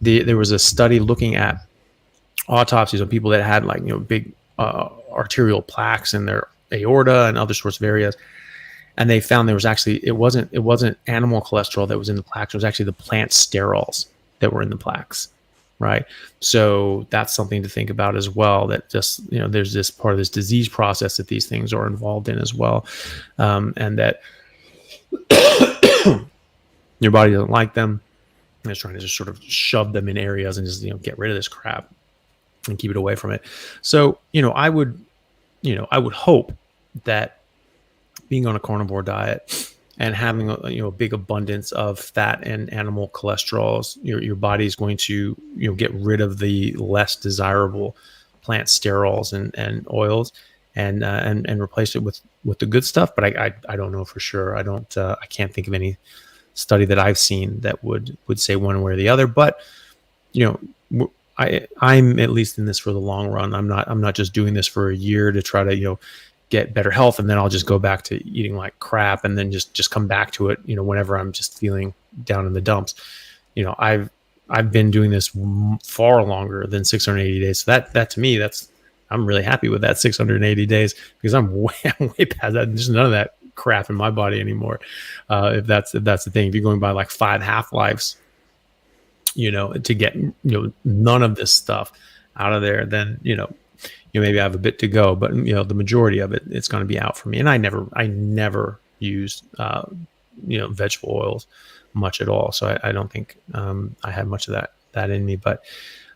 S2: there was a study looking at autopsies of people that had big arterial plaques in their aorta and other sorts of areas. And they found there was actually, it wasn't animal cholesterol that was in the plaques. It was actually the plant sterols that were in the plaques, right? So that's something to think about as well, that just, there's this part of this disease process that these things are involved in as well. And that your body doesn't like them. And it's trying to just sort of shove them in areas and just, get rid of this crap and keep it away from it. So, I would hope that being on a carnivore diet and having a big abundance of fat and animal cholesterols, your body is going to get rid of the less desirable plant sterols and oils and replace it with the good stuff. But I don't know for sure. I can't think of any study that I've seen that would say one way or the other. But I'm at least in this for the long run. I'm not just doing this for a year to try to get better health, and then I'll just go back to eating like crap, and then just come back to it whenever I'm just feeling down in the dumps. I've been doing this far longer than 680 days. So that to me, I'm really happy with that 680 days, because I'm way past that. There's none of that crap in my body anymore. If that's the thing, if you're going by like 5 half-lives, to get none of this stuff out of there, then maybe I have a bit to go, but the majority of it, it's going to be out for me. And I never used vegetable oils much at all, so I don't think I had much of that in me. But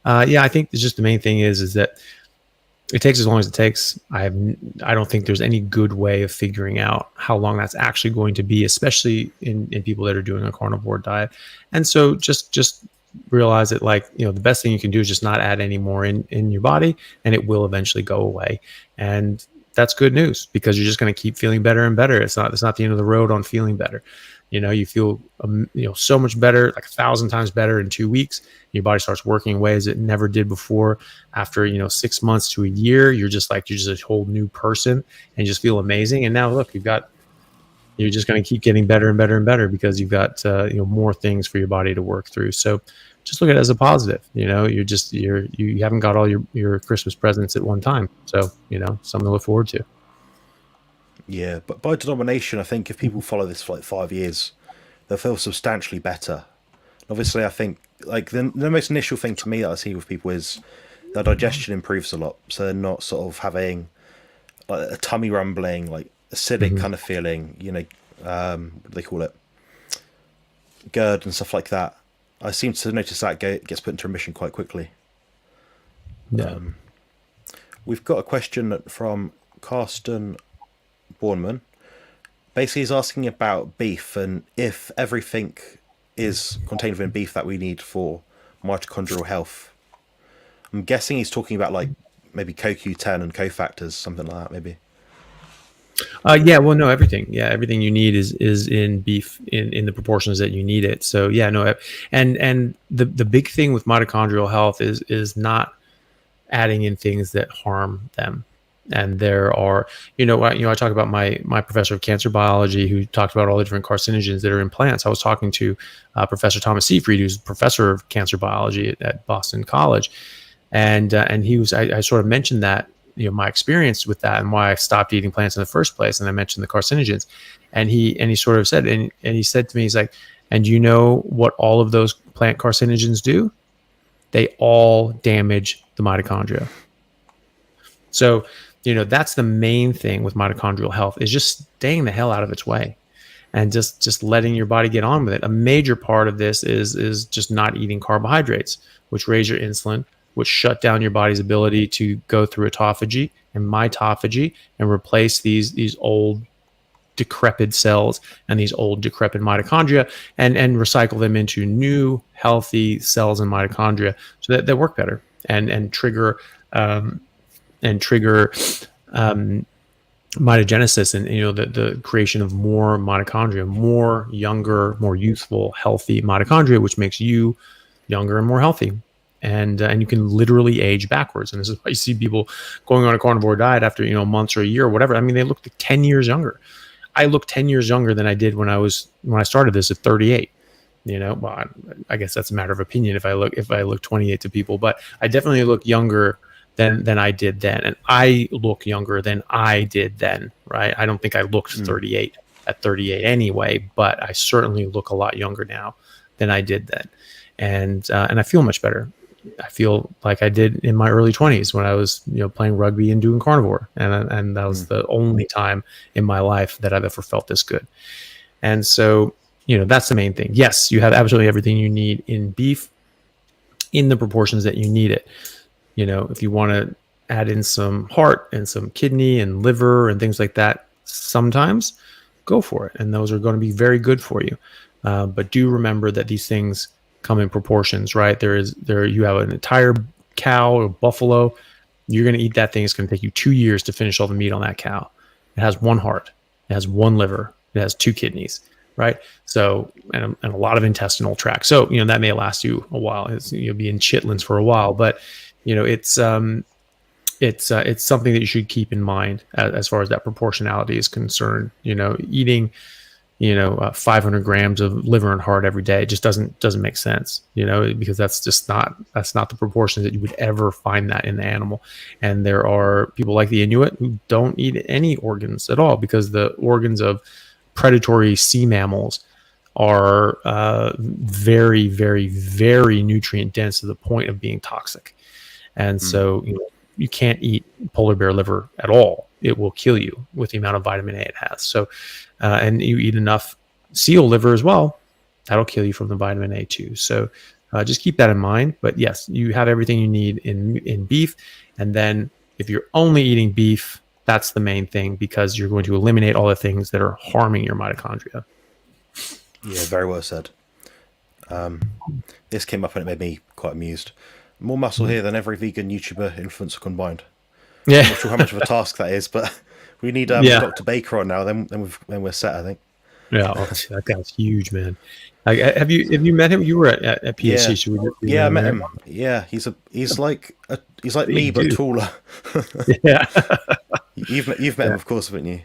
S2: I think it's just the main thing is that it takes as long as it takes. I don't think there's any good way of figuring out how long that's actually going to be, especially in people that are doing a carnivore diet. And so just realize that the best thing you can do is just not add any more in your body, and it will eventually go away. And that's good news, because you're just going to keep feeling better and better. It's not the end of the road on feeling better. You feel so much better, like 1,000 times better in 2 weeks. Your body starts working in ways it never did before. After 6 months to a year, you're just a whole new person and just feel amazing. And now look, you're just going to keep getting better and better and better, because you've got more things for your body to work through. So just look at it as a positive. You haven't got all your Christmas presents at one time, so something to look forward to.
S1: Yeah, but by denomination, I think if people follow this for like 5 years, they'll feel substantially better. Obviously, I think the most initial thing to me that I see with people is their digestion improves a lot, so they're not sort of having like a tummy rumbling, like acidic kind of feeling, what do they call it, GERD and stuff like that. I seem to notice that gets put into remission quite quickly.
S2: Yeah.
S1: We've got a question from Carsten Bornman. Basically, he's asking about beef and if everything is contained within beef that we need for mitochondrial health. I'm guessing he's talking about like maybe CoQ10 and cofactors, something like that, maybe.
S2: Yeah, well, no, everything. Yeah, everything you need is in beef in the proportions that you need it. So yeah, no, and the big thing with mitochondrial health is not adding in things that harm them. And there are, I talk about my professor of cancer biology who talked about all the different carcinogens that are in plants. I was talking to Professor Thomas Seyfried, who's professor of cancer biology at Boston College, and I sort of mentioned that, my experience with that and why I stopped eating plants in the first place, and I mentioned the carcinogens, and he sort of said, and he said to me, he's like, and you know what all of those plant carcinogens do? They all damage the mitochondria. So, that's the main thing with mitochondrial health, is just staying the hell out of its way and just letting your body get on with it. A major part of this is just not eating carbohydrates, which raise your insulin, which shut down your body's ability to go through autophagy and mitophagy and replace these old decrepit cells and these old decrepit mitochondria, and recycle them into new healthy cells and mitochondria so that they work better and trigger mitogenesis, and the creation of more mitochondria, more younger, more youthful, healthy mitochondria, which makes you younger and more healthy. And you can literally age backwards. And this is why you see people going on a carnivore diet after months or a year or whatever. I mean, they look like 10 years younger. I look 10 years younger than I did when I started this at 38. Well, I guess that's a matter of opinion if I look 28 to people, but I definitely look younger than I did then, and I look younger than I did then, right? I don't think I looked 38 at 38 anyway, but I certainly look a lot younger now than I did then, and I feel much better. I feel like I did in my early 20s when I was playing rugby and doing carnivore, and that was the only time in my life that I've ever felt this good. And so that's the main thing. Yes, you have absolutely everything you need in beef in the proportions that you need it. If you want to add in some heart and some kidney and liver and things like that, sometimes go for it. And those are going to be very good for you. But do remember that these things come in proportions, right? You have an entire cow or buffalo. You're going to eat that thing. It's going to take you 2 years to finish all the meat on that cow. It has one heart. It has one liver. It has 2 kidneys, right? So, and a lot of intestinal tract. So, that may last you a while. You'll be in chitlins for a while, but it's something that you should keep in mind as far as that proportionality is concerned. Eating 500 grams of liver and heart every day just doesn't make sense, because that's not the proportions that you would ever find that in the animal. And there are people like the Inuit who don't eat any organs at all, because the organs of predatory sea mammals are very, very, very nutrient dense to the point of being toxic. And so you can't eat polar bear liver at all. It will kill you with the amount of vitamin A it has. So, and you eat enough seal liver as well, that'll kill you from the vitamin A too. So just keep that in mind. But yes, you have everything you need in beef. And then if you're only eating beef, that's the main thing, because you're going to eliminate all the things that are harming your mitochondria.
S1: Yeah, very well said. This came up and it made me quite amused. More muscle here than every vegan YouTuber influencer combined.
S2: Yeah,
S1: I'm not sure how much of a task that is, but we need Dr. Baker on now. Then we're set, I think.
S2: Yeah, that guy's huge, man. Have you met him? You were at PhD.
S1: Yeah, I met him. Yeah, he's like me but taller.
S2: Yeah,
S1: you've met him, of course, haven't you?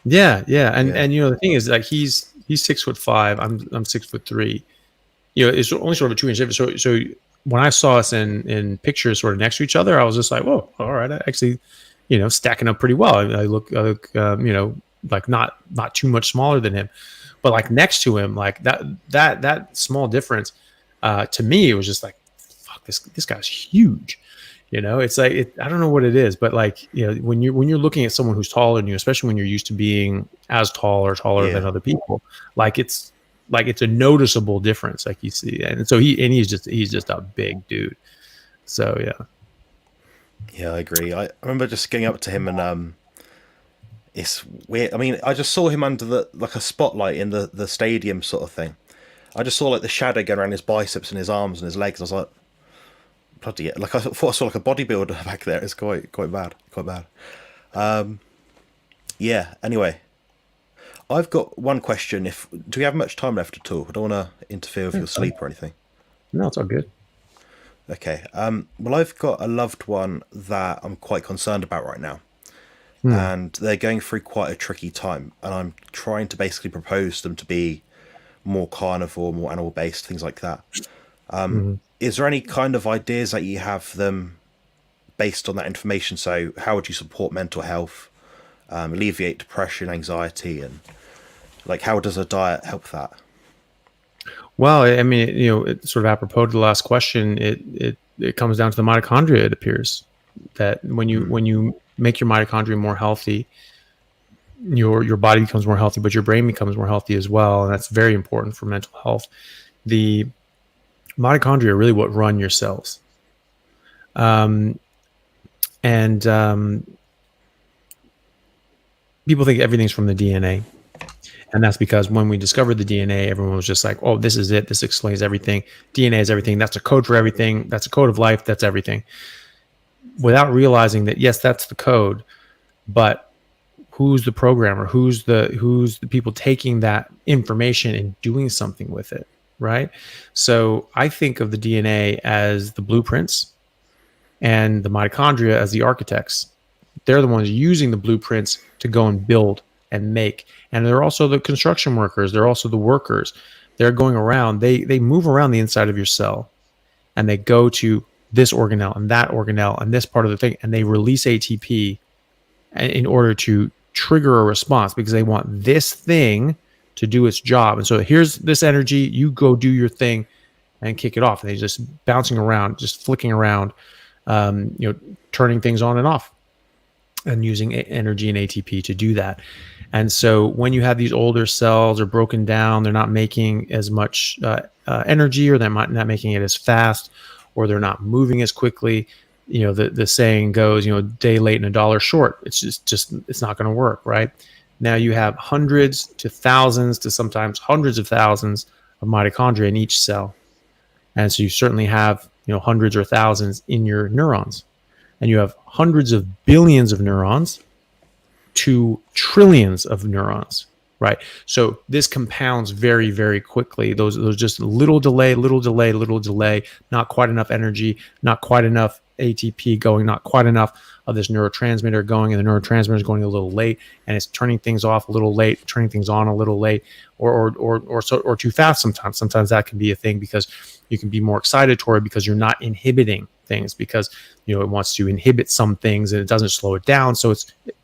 S2: Yeah, and the thing is, like, he's 6'5". I'm 6'3". It's only sort of a 2-inch difference. So when I saw us in pictures sort of next to each other, I was just like, whoa, all right, I actually, stacking up pretty well. I look, like not too much smaller than him, but like next to him, like that small difference, to me, it was just like, fuck, this guy's huge. It's like, I don't know what it is, but like, when you're looking at someone who's taller than you, especially when you're used to being as tall or taller than other people, like it's a noticeable difference, like you see. And so he's just a big dude. So
S1: yeah, I agree. I remember just getting up to him, and it's weird. I mean, I just saw him under a spotlight in the stadium sort of thing. I just saw like the shadow going around his biceps and his arms and his legs. I was like, bloody like I thought I saw like a bodybuilder back there. It's quite bad, quite bad. Yeah. Anyway, I've got one question. If do we have much time left at all? I don't want to interfere with
S2: Yeah,
S1: your sleep or anything.
S2: no, it's all good.
S1: Okay. Well, I've got a loved one that I'm quite concerned about right now,
S2: Hmm.
S1: and they're going through quite a tricky time, and I'm trying to basically propose them to be more carnivore, more animal based, things like that.
S2: Mhm.
S1: Is there any kind of ideas that you have for them based on that information? So, how would you support mental health, alleviate depression, anxiety, and like how does a diet help that?
S2: Well, I mean, it's sort of apropos to the last question. It comes down to the mitochondria. It appears that
S1: Mm.
S2: when you make your mitochondria more healthy, your body becomes more healthy, but your brain becomes more healthy as well, and that's very important for mental health. The mitochondria are really what run your cells, um, and people think everything's from the DNA. And that's because when we discovered the DNA, everyone was just like, oh, this is it. This explains everything. DNA is everything. That's a code for everything. That's a code of life. That's everything. Without realizing that, yes, that's the code, but who's the programmer? Who's the people taking that information and doing something with it, right? So I think of the DNA as the blueprints and the mitochondria as the architects. They're the ones using the blueprints to go and build and make. And they're also the construction workers. They're also the workers. They're going around. They move around the inside of your cell, and they go to this organelle and this part of the thing, and they release ATP in order to trigger a response because they want this thing to do its job. And so here's this energy. You go do your thing and kick it off. And they just bouncing around, just flicking around, turning things on and off, and using energy and ATP to do that. And so when you have these older cells are broken down, they're not making as much energy, or they're not making it as fast, or they're not moving as quickly. The saying goes, day late and a dollar short. It's just it's not going to work, right? Now you have hundreds to thousands to sometimes hundreds of thousands of mitochondria in each cell. And so you certainly have, hundreds or thousands in your neurons, and you have hundreds of billions of neurons to trillions of neurons, right? So this compounds very, very quickly. Those just little delay, not quite enough energy, not quite enough ATP going, not quite enough of this neurotransmitter going, and the neurotransmitter is going a little late, and it's turning things off a little late, turning things on a little late, or too fast sometimes. Sometimes that can be a thing because you can be more excitatory because you're not inhibiting things, because it wants to inhibit some things and it doesn't slow it down.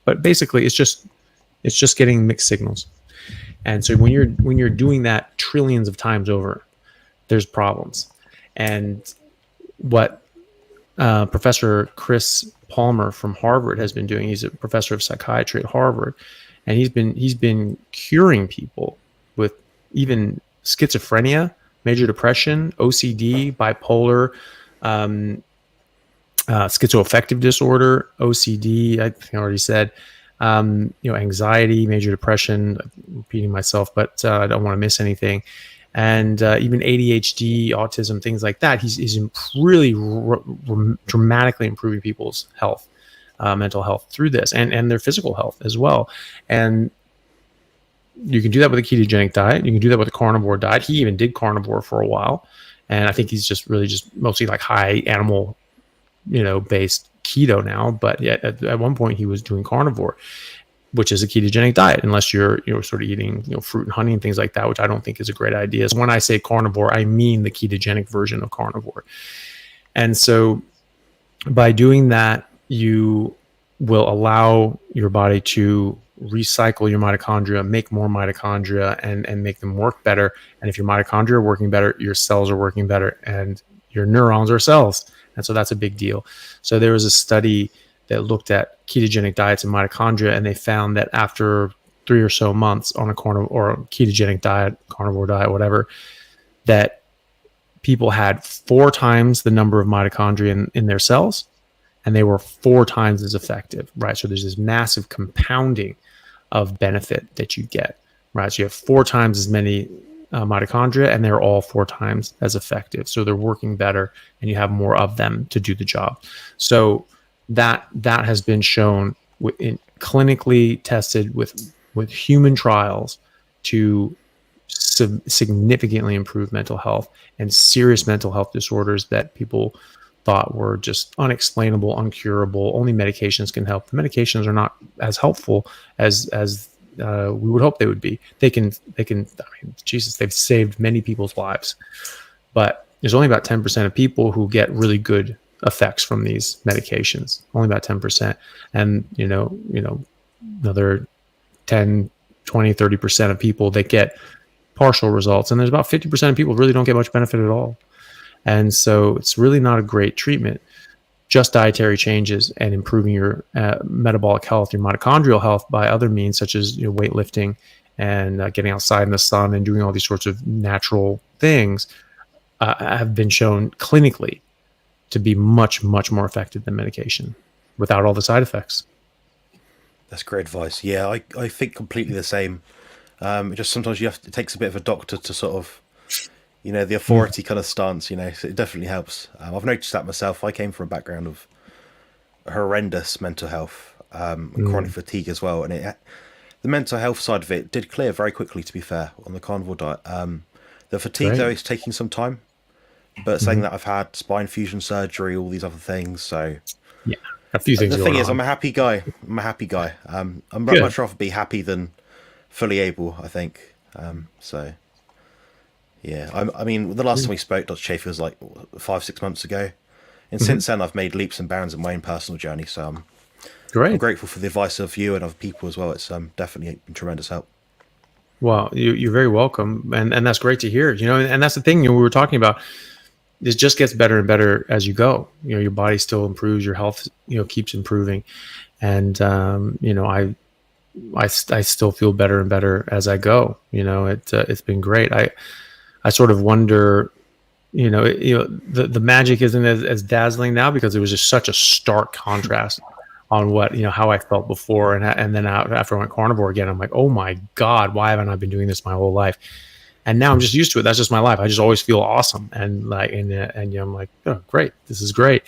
S2: But basically it's just getting mixed signals. And so when you're doing that trillions of times over, there's problems. And what Professor Chris Palmer from Harvard has been doing, he's a professor of psychiatry at Harvard, and he's been curing people with even schizophrenia, major depression, OCD, bipolar, schizoaffective disorder, OCD, I think I already said, anxiety, major depression, I'm repeating myself, but I don't want to miss anything. And even ADHD, autism, things like that. He's really dramatically improving people's health, mental health through this, and their physical health as well. And you can do that with a ketogenic diet. You can do that with a carnivore diet. He even did carnivore for a while. And I think he's just mostly like high animal, based keto now. But yet at one point he was doing carnivore, which is a ketogenic diet, unless you're sort of eating fruit and honey and things like that, which I don't think is a great idea. So when I say carnivore, I mean the ketogenic version of carnivore. And so by doing that, you will allow your body to recycle your mitochondria, make more mitochondria, and make them work better. And if your mitochondria are working better, your cells are working better, and your neurons are cells. And so that's a big deal. So there was a study that looked at ketogenic diets and mitochondria, and they found that after 3 or so months on a carnivore or a ketogenic diet, carnivore diet, whatever, that people had 4 times the number of mitochondria in their cells, and they were 4 times as effective, right? So there's this massive compounding of benefit that you get, right? So you have 4 times as many mitochondria, and they're all 4 times as effective. So they're working better, and you have more of them to do the job. So that has been shown clinically tested with human trials to significantly improve mental health and serious mental health disorders that people thought were just unexplainable, uncurable. Only medications can help. The medications are not as helpful as we would hope they would be. They can. I mean, Jesus, they've saved many people's lives, but there's only about 10% of people who get really good effects from these medications. Only about 10%, and another 10, 20, 30% of people that get partial results, and there's about 50% of people who really don't get much benefit at all. And so it's really not a great treatment. Just dietary changes and improving your metabolic health, your mitochondrial health by other means, such as weightlifting and getting outside in the sun and doing all these sorts of natural things, have been shown clinically to be much, much more effective than medication without all the side effects.
S1: That's great advice. Yeah, I think completely the same. Just sometimes it takes a bit of a doctor to sort of, the authority kind of stance, so it definitely helps. I've noticed that myself. I came from a background of horrendous mental health and chronic fatigue as well. And the mental health side of it did clear very quickly, to be fair, on the carnivore diet. The fatigue, though, is taking some time. But saying that, I've had spine fusion surgery, all these other things. So
S2: yeah, a few things.
S1: The thing is, I'm a happy guy. I'm much rather be happy than fully able, I think. So yeah, I mean, the last time we spoke, Dr. Chaffee, was like 5-6 months ago, and since then I've made leaps and bounds in my own personal journey. So I'm grateful for the advice of you and other people as well. It's definitely been tremendous help.
S2: Well, you're very welcome, and that's great to hear. And that's the thing we were talking about. It just gets better and better as you go. Your body still improves, your health keeps improving, and I still feel better and better as I go. It's been great. I sort of wonder, the magic isn't as dazzling now because it was just such a stark contrast on what, how I felt before. And then after I went carnivore again, I'm like, oh my God, why haven't I been doing this my whole life? And now I'm just used to it. That's just my life. I just always feel awesome. And I'm like, oh, great. This is great.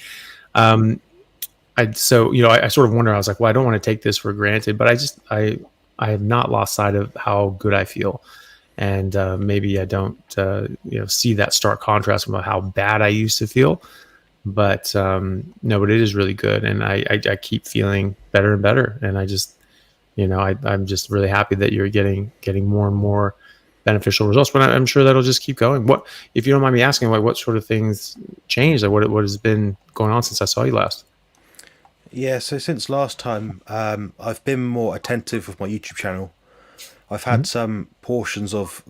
S2: I sort of wonder, I was like, well, I don't want to take this for granted, but I have not lost sight of how good I feel. And maybe I don't, see that stark contrast about how bad I used to feel. But no, but it is really good, and I keep feeling better and better. And I just, I'm just really happy that you're getting more and more beneficial results. But I'm sure that'll just keep going. What, if you don't mind me asking, like, what sort of things changed? Like, what has been going on since I saw you last?
S1: Yeah, so since last time, I've been more attentive with my YouTube channel. I've had some portions of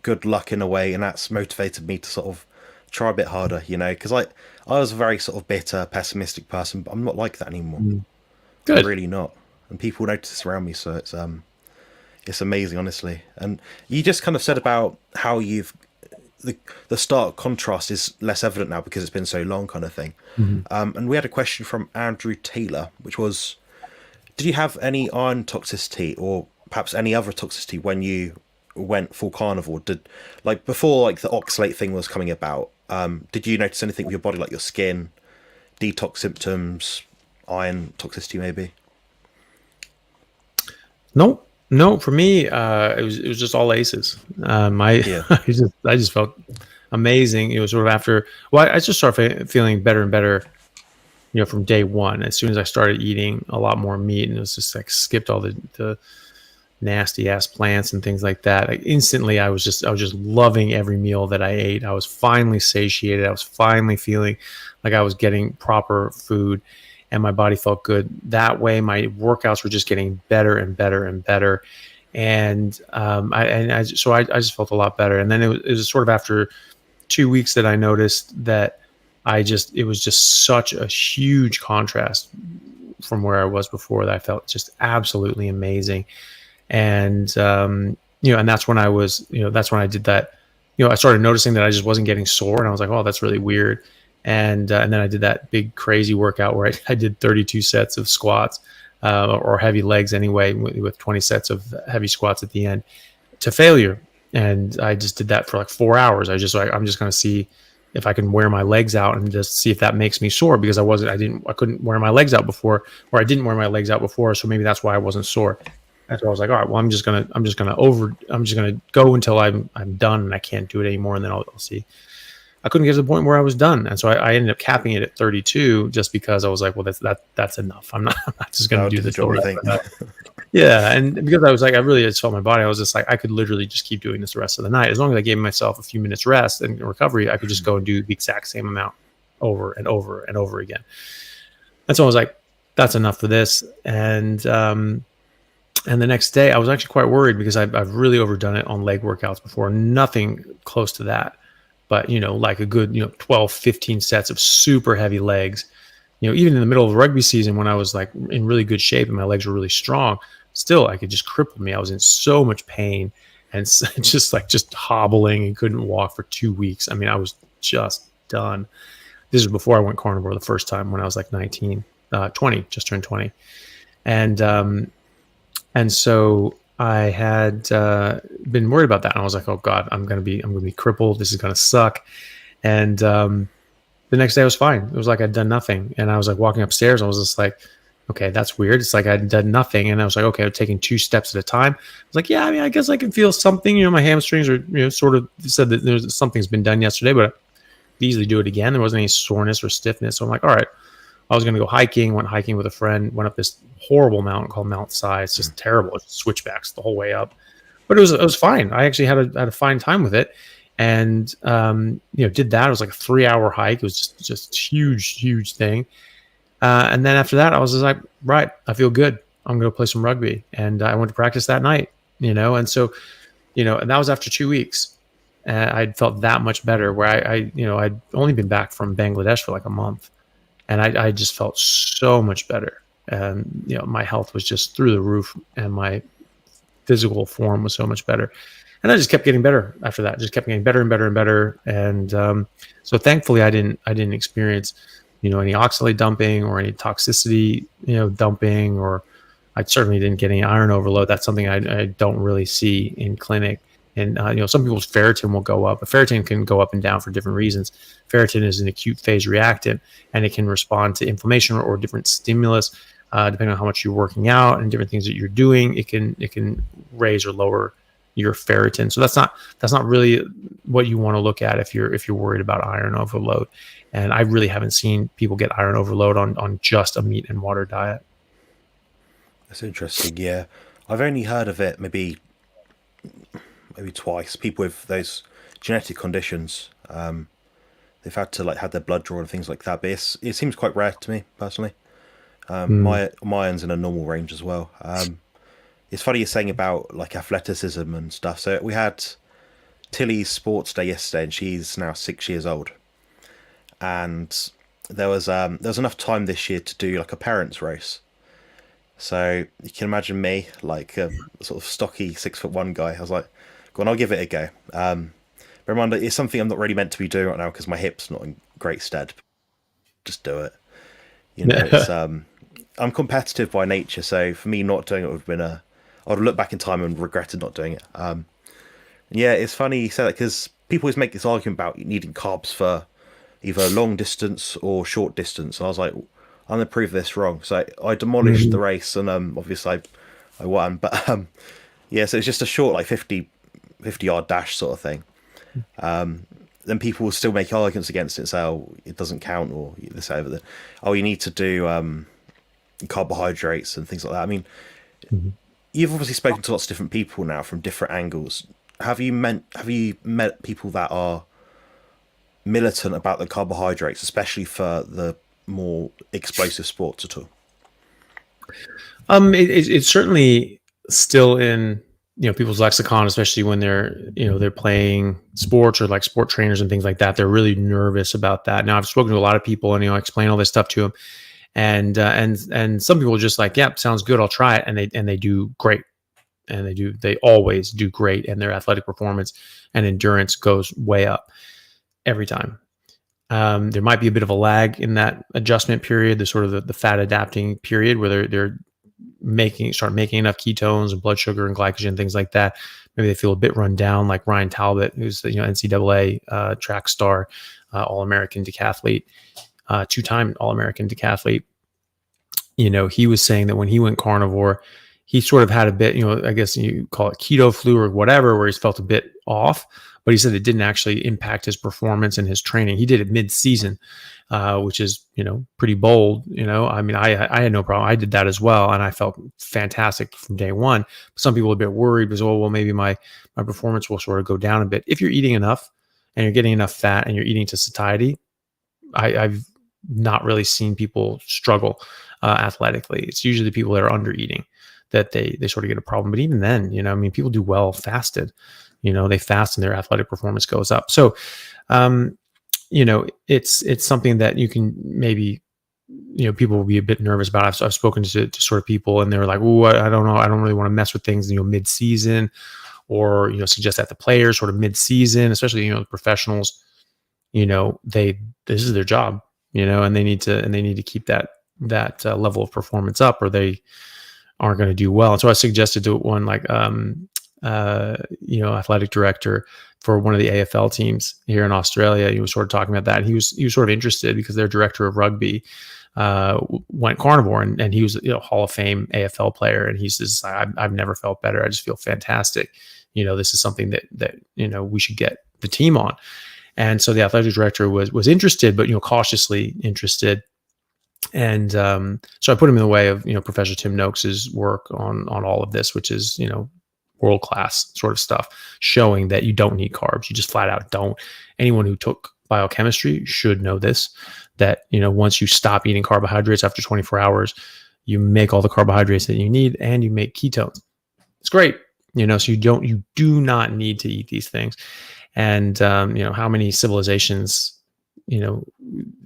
S1: good luck in a way, and that's motivated me to sort of try a bit harder, because I was a very sort of bitter, pessimistic person, but I'm not like that anymore.
S2: Good.
S1: I'm really not. And people notice this around me, so it's amazing, honestly. And you just kind of said about how the stark contrast is less evident now because it's been so long, kind of thing. And we had a question from Andrew Taylor, which was, did you have any iron toxicity or perhaps any other toxicity when you went full carnivore? Before the oxalate thing was coming about, did you notice anything with your body, like your skin, detox symptoms, iron toxicity maybe?
S2: No, for me, it was just all aces. I just felt amazing. It was sort of after, I just started feeling better and better, from day one. As soon as I started eating a lot more meat, and it was just like skipped all the nasty ass plants and things like that. Instantly, I was just loving every meal that I ate. I was finally satiated. I was finally feeling like I was getting proper food, and my body felt good that way. My workouts were just getting better and better and better. And I just felt a lot better. And then it was sort of after 2 weeks that I noticed that it was just such a huge contrast from where I was before, that I felt just absolutely amazing. And, and that's when that's when I did that. I started noticing that I just wasn't getting sore, and I was like, oh, that's really weird. And then I did that big crazy workout where I did 32 sets of squats, or heavy legs anyway, with 20 sets of heavy squats at the end, to failure. And I just did that for like 4 hours. I'm just going to see if I can wear my legs out and just see if that makes me sore, because I couldn't wear my legs out before, or I didn't wear my legs out before. So maybe that's why I wasn't sore. And so I was like, all right, well, I'm just going to go until I'm done and I can't do it anymore. And then I'll see. I couldn't get to the point where I was done. And so I ended up capping it at 32, just because I was like, well, that's enough. I'm not just going to do
S1: do the
S2: this
S1: job,
S2: the
S1: I
S2: rest
S1: think.
S2: of the night. Yeah. And because I was like, I really just felt my body. I was just like, I could literally just keep doing this the rest of the night. As long as I gave myself a few minutes rest and recovery, I could just go and do the exact same amount over and over and over again. And so I was like, that's enough for this. And the next day I was actually quite worried, because I've really overdone it on leg workouts before. Nothing close to that, but like a good 12, 15 sets of super heavy legs. Even in the middle of rugby season, when I was like in really good shape and my legs were really strong, still I could just cripple me. I was in so much pain and just hobbling and couldn't walk for 2 weeks. I mean, I was just done. This was before I went carnivore the first time, when I was like 19, 20, just turned 20. And so I had been worried about that. And I was like, oh God, I'm going to be crippled. This is going to suck. And the next day I was fine. It was like I'd done nothing. And I was like walking upstairs. I was just like, okay, that's weird. It's like I'd done nothing. And I was like, okay, I'm taking 2 steps at a time. I was like, yeah, I mean, I guess I can feel something. My hamstrings are, sort of said that something's been done yesterday, but I could easily do it again. There wasn't any soreness or stiffness. So I'm like, all right. I was going to go hiking, went hiking with a friend, went up this horrible mountain called Mount Si. It's just terrible. It's switchbacks the whole way up, but it was fine. I actually had a fine time with it. And, did that. It was like a 3-hour hike. It was just huge thing. And then after that, I was just like, right, I feel good. I'm going to play some rugby. And I went to practice that night, and so, and that was after 2 weeks. I felt that much better, where I'd only been back from Bangladesh for like a month. And I just felt so much better. And, my health was just through the roof, and my physical form was so much better. And I just kept getting better after that, just kept getting better and better and better. And so thankfully I didn't experience, any oxalate dumping or any toxicity, dumping, or I certainly didn't get any iron overload. That's something I don't really see in clinic. And, some people's ferritin will go up. But ferritin can go up and down for different reasons. Ferritin is an acute phase reactant, and it can respond to inflammation or different stimulus, depending on how much you're working out and different things that you're doing. It can raise or lower your ferritin. So that's not really what you want to look at if you're worried about iron overload. And I really haven't seen people get iron overload on just a meat and water diet.
S1: That's interesting. Yeah, I've only heard of it maybe twice. People with those genetic conditions, they've had to have their blood drawn and things like that. But it seems quite rare to me personally. My iron's in a normal range as well. It's funny you're saying about athleticism and stuff. So we had Tilly's sports day yesterday, and she's now 6 years old. And there was enough time this year to do a parents' race. So you can imagine me, a sort of stocky 6'1" guy. I was like, go on, I'll give it a go. Bear in mind, it's something I'm not really meant to be doing right now because my hip's not in great stead. Just do it. It's I'm competitive by nature, so for me not doing it would have been I'd look back in time and regretted not doing it. Yeah, it's funny you say that, because people always make this argument about needing carbs for either long distance or short distance. And I was like, I'm going to prove this wrong. So I demolished the race, and obviously I won. But yeah, so it's just a short 50 yard dash sort of thing. Then people will still make arguments against it and say, oh, it doesn't count, or this over the, oh, you need to do carbohydrates and things like that. I mean, you've obviously spoken to lots of different people now from different angles. Have you met people that are militant about the carbohydrates, especially for the more explosive sports at all?
S2: It's certainly still in people's lexicon, especially when they're playing sports or sport trainers and things like that. They're really nervous about that. Now I've spoken to a lot of people, and I explain all this stuff to them, and some people are just like, yep, sounds good, I'll try it, and they do great, and they always do great, and their athletic performance and endurance goes way up every time. There might be a bit of a lag in that adjustment period, the sort of the fat adapting period, where they're start making enough ketones and blood sugar and glycogen, things like that, maybe they feel a bit run down, like Ryan Talbot, who's the NCAA track star, All-American decathlete, two-time All-American decathlete. He was saying that when he went carnivore, he sort of had a bit, I guess you call it keto flu or whatever, where he's felt a bit off, but he said it didn't actually impact his performance and his training. He did it mid-season, which is, pretty bold. I mean, I had no problem. I did that as well. And I felt fantastic from day one. Some people are a bit worried because, well, maybe my performance will sort of go down a bit. If you're eating enough and you're getting enough fat and you're eating to satiety, I've not really seen people struggle athletically. It's usually the people that are under eating that they sort of get a problem. But even then, people do well fasted. They fast and their athletic performance goes up. So, it's something that you can maybe, people will be a bit nervous about. I've spoken to sort of people and they're like, oh, I don't know. I don't really want to mess with things, mid-season, or, suggest that the players sort of mid-season, especially, the professionals, this is their job, and they need to keep that level of performance up or they aren't going to do well. And so I suggested to one, like, athletic director for one of the AFL teams here in Australia. He was sort of talking about that. He was sort of interested because their director of rugby went carnivore and he was Hall of Fame AFL player. And he says, I've never felt better. I just feel fantastic. This is something that we should get the team on. And so the athletic director was interested, but, cautiously interested. And so I put him in the way of, Professor Tim Noakes's work on all of this, which is, world-class sort of stuff, showing that you don't need carbs. You just flat out don't. Anyone who took biochemistry should know this, that, once you stop eating carbohydrates after 24 hours, you make all the carbohydrates that you need and you make ketones. It's great. So you do not need to eat these things. And, how many civilizations,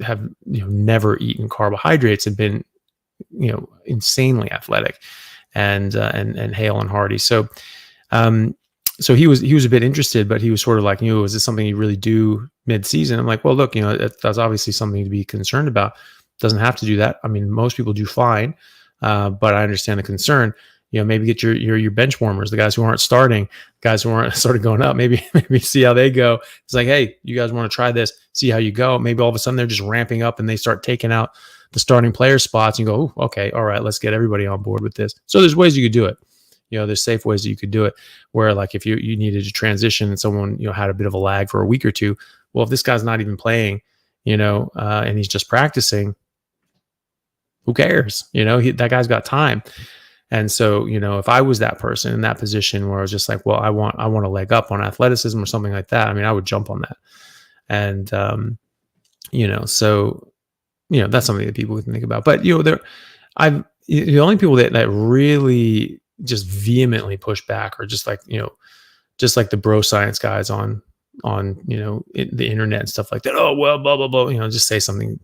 S2: have, never eaten carbohydrates and been, insanely athletic and hale and hearty. So, so he was a bit interested, but he was sort of like, is this something you really do mid-season? I'm like, well, look, that's obviously something to be concerned about. Doesn't have to do that. I mean, most people do fine. But I understand the concern. Maybe get your bench warmers, the guys who aren't starting, guys who aren't started going up, maybe see how they go. It's like, hey, you guys want to try this, see how you go. Maybe all of a sudden they're just ramping up and they start taking out the starting player spots and you go, oh, okay, all right, let's get everybody on board with this. So there's ways you could do it. There's safe ways that you could do it where, like, if you needed to transition and someone, had a bit of a lag for a week or two, well, if this guy's not even playing, and he's just practicing, who cares? That guy's got time. And so, if I was that person in that position where I was just like, well, I want a leg up on athleticism or something like that, I mean, I would jump on that. And, so, that's something that people can think about. But, the only people that really just vehemently push back are just like, just like the bro science guys on the internet and stuff like that. Oh, well, blah, blah, blah, just say something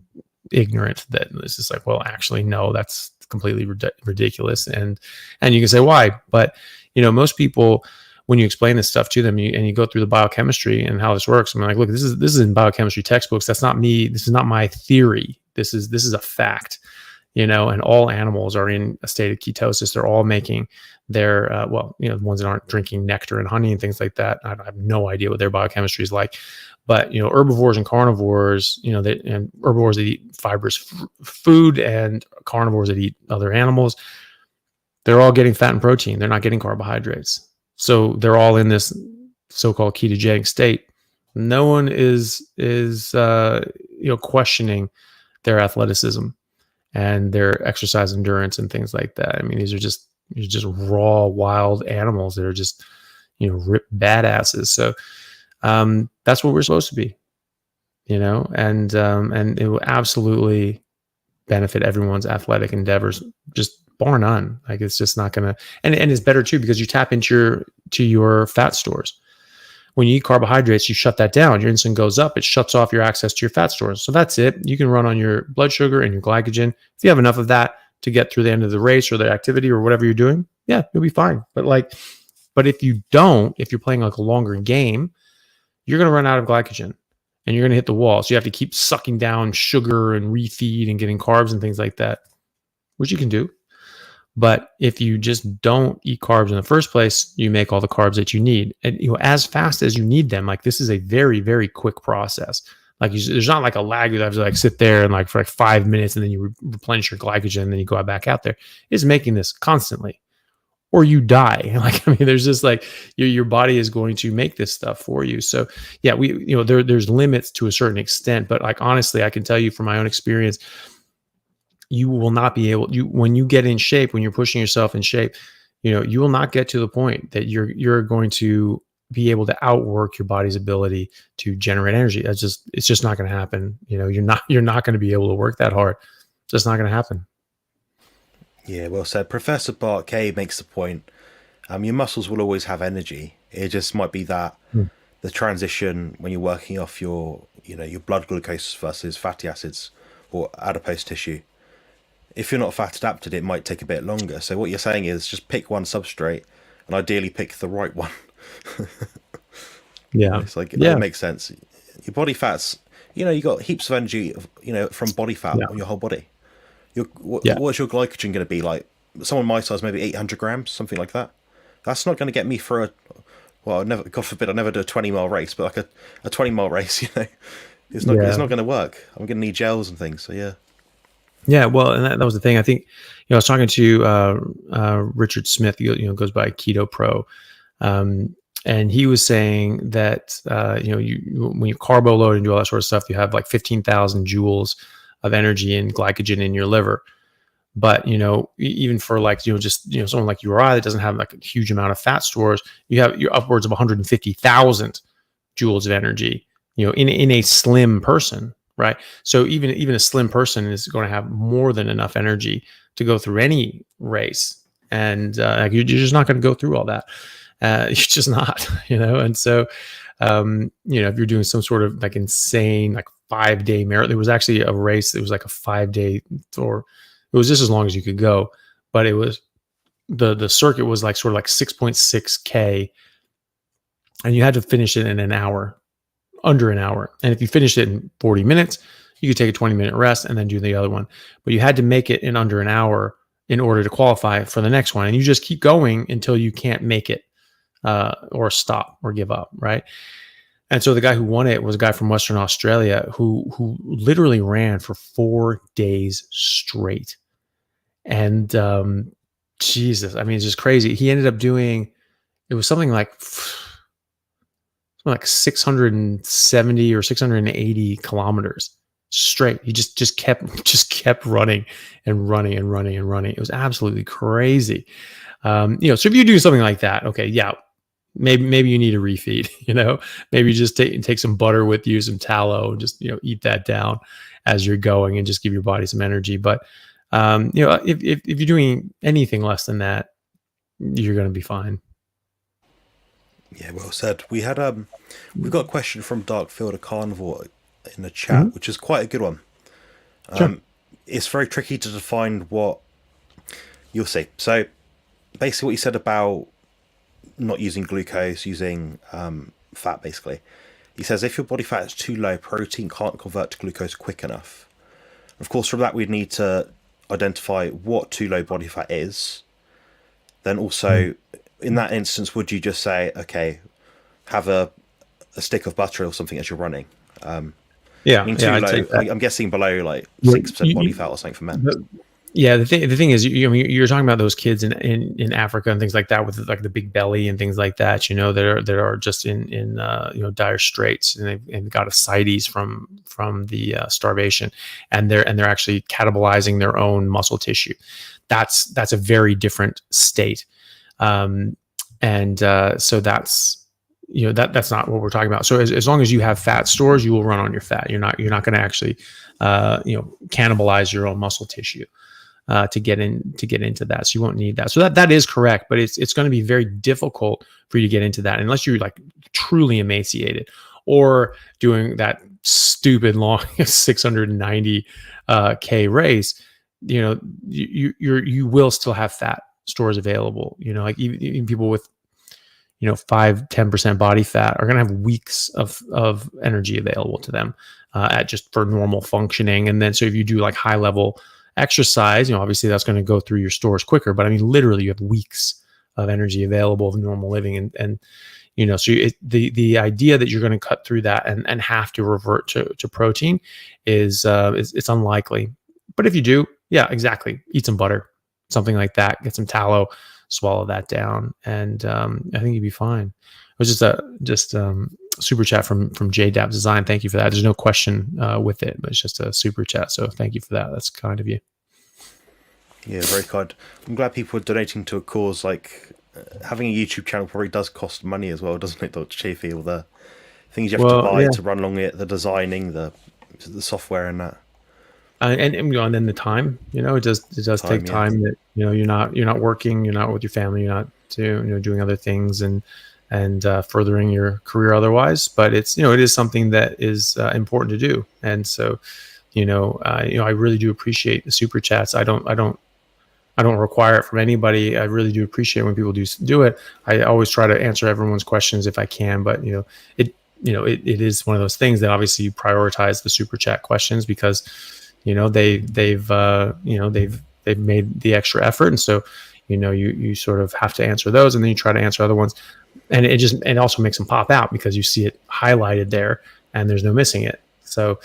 S2: ignorant that it's just like, well, actually, no, that's completely ridiculous. And you can say why, but most people, when you explain this stuff to them and you go through the biochemistry and how this works, I'm like, look, this is in biochemistry textbooks. That's not me. This is not my theory. This is a fact, and all animals are in a state of ketosis. They're all making their, the ones that aren't drinking nectar and honey and things like that. I have no idea what their biochemistry is like. But, herbivores and carnivores, and herbivores that eat fibrous food and carnivores that eat other animals, they're all getting fat and protein. They're not getting carbohydrates. So they're all in this so-called ketogenic state. No one is questioning their athleticism and their exercise endurance and things like that. I mean, these are just raw, wild animals that are just, ripped badasses. So, that's what we're supposed to be, and it will absolutely benefit everyone's athletic endeavors, just bar none. Like, it's just not gonna, and it's better too, because you tap into your fat stores. When you eat carbohydrates, you shut that down. Your insulin goes up. It shuts off your access to your fat stores. So that's it. You can run on your blood sugar and your glycogen. If you have enough of that to get through the end of the race or the activity or whatever you're doing, yeah, you'll be fine. But if you don't, if you're playing like a longer game, you're going to run out of glycogen and you're going to hit the wall. So you have to keep sucking down sugar and refeed and getting carbs and things like that, which you can do. But if you just don't eat carbs in the first place, you make all the carbs that you need, and as fast as you need them. Like, this is a very, very quick process. Like, there's not like a lag. You have to like sit there and like for like 5 minutes, and then you replenish your glycogen, and then you go back out there. It's making this constantly, or you die. Like, I mean, there's just like your body is going to make this stuff for you. So yeah, there's limits to a certain extent, but like, honestly, I can tell you from my own experience, you will not be able, when you get in shape, when you're pushing yourself in shape, you will not get to the point that you're going to be able to outwork your body's ability to generate energy. It's just not going to happen. You're not going to be able to work that hard. It's just not going to happen.
S1: Yeah, well said. Professor Bart K makes the point. Your muscles will always have energy. It just might be that the transition when you're working off your blood glucose versus fatty acids or adipose tissue. If you're not fat adapted, it might take a bit longer. So what you're saying is just pick one substrate and ideally pick the right one.
S2: Yeah.
S1: It's like, that makes sense. Your body fats, you got heaps of energy, from body fat on your whole body. What's your glycogen going to be like? Someone my size, maybe 800 grams, something like that. That's not going to get me for God forbid, I never do a 20-mile race, but like a 20-mile race, it's not going to work. I'm going to need gels and things. So yeah.
S2: Yeah, well, and that was the thing. I think, I was talking to Richard Smith, goes by Keto Pro, and he was saying that when you carbo load and do all that sort of stuff, you have like 15,000 joules of energy and glycogen in your liver. But even for like someone like you or I that doesn't have like a huge amount of fat stores, you're upwards of 150,000 joules of energy, in a slim person. Right. So even a slim person is going to have more than enough energy to go through any race. And you're just not going to go through all that. You're just not, And so, if you're doing some sort of like insane, like 5-day marathon, there was actually a race. It was like a 5-day, or it was just as long as you could go. But it was the circuit was like sort of like 6.6K. And you had to finish it in an hour. Under an hour. And if you finished it in 40 minutes, you could take a 20-minute rest and then do the other one. But you had to make it in under an hour in order to qualify for the next one. And you just keep going until you can't make it or stop or give up, right? And so the guy who won it was a guy from Western Australia who literally ran for 4 days straight. And Jesus, I mean, it's just crazy. He ended up doing, it was something like 670 or 680 kilometers straight. He just kept running and running and running and running. It was absolutely crazy. So if you do something like that, okay, yeah, maybe you need a refeed, maybe just take some butter with you, some tallow, and just, eat that down as you're going and just give your body some energy. But, if you're doing anything less than that, you're going to be fine.
S1: Yeah, well said. We've got a question from Dark Fielder Carnivore in the chat, which is quite a good one.
S2: Sure.
S1: It's very tricky to define what you'll see. So basically what you said about not using glucose, using fat, basically. He says if your body fat is too low, protein can't convert to glucose quick enough. Of course, from that, we'd need to identify what too low body fat is. Then also, in that instance, would you just say, okay, have a stick of butter or something as you're running?
S2: Yeah,
S1: too low. I'm guessing below like 6% body fat or something for men.
S2: Yeah, the thing is, you're talking about those kids in Africa and things like that with like the big belly and things like that. That are just in dire straits, and they've got ascites from the starvation, and they're actually catabolizing their own muscle tissue. That's a very different state. So that's that's not what we're talking about. So as long as you have fat stores, you will run on your fat. You're not going to actually cannibalize your own muscle tissue to get into that. So you won't need that. So that is correct, but it's going to be very difficult for you to get into that unless you're like truly emaciated or doing that stupid long 690 K race. You will still have fat stores available. Like even people with 5-10% body fat are going to have weeks of energy available to them at just for normal functioning. And then so if you do like high level Exercise, obviously that's going to go through your stores quicker, but I mean, literally you have weeks of energy available of normal living. And so the idea that you're going to cut through that and have to revert to protein is it's unlikely. But if you do, yeah, exactly. Eat some butter, something like that. Get some tallow, swallow that down, and I think you'd be fine. It was just super chat from JDAP Design. Thank you for that. There's no question with it, but it's just a super chat. So thank you for that. That's kind of you.
S1: Yeah, very kind. I'm glad people are donating to a cause. Like having a YouTube channel probably does cost money as well, doesn't it, Dr. Chaffee? All the things you have to buy to run along it, the designing, the software, and that.
S2: And then the time, it does take time that you're not working, you're not with your family, you're not doing other things and furthering your career otherwise. But it's it is something that is important to do. And so I really do appreciate the super chats. I don't require it from anybody. I really do appreciate when people do it. I always try to answer everyone's questions if I can, but it is one of those things that obviously you prioritize the super chat questions because they've made the extra effort, and so you sort of have to answer those, and then you try to answer other ones, and it also makes them pop out because you see it highlighted there and there's no missing it. So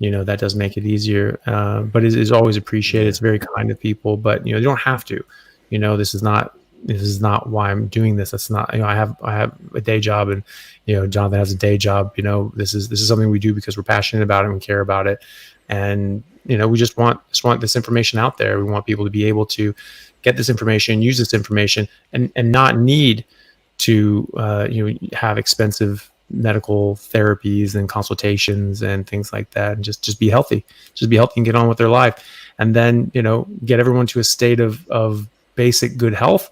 S2: that does make it easier, but it is always appreciated. It's very kind of people, but you don't have to. This is not why I'm doing this. That's not. I have a day job, and Jonathan has a day job. This is something we do because we're passionate about it and we care about it, and we just want this information out there. We want people to be able to get this information, use this information, and not need to have expensive medical therapies and consultations and things like that, and just be healthy. Just be healthy and get on with their life, and then get everyone to a state of basic good health,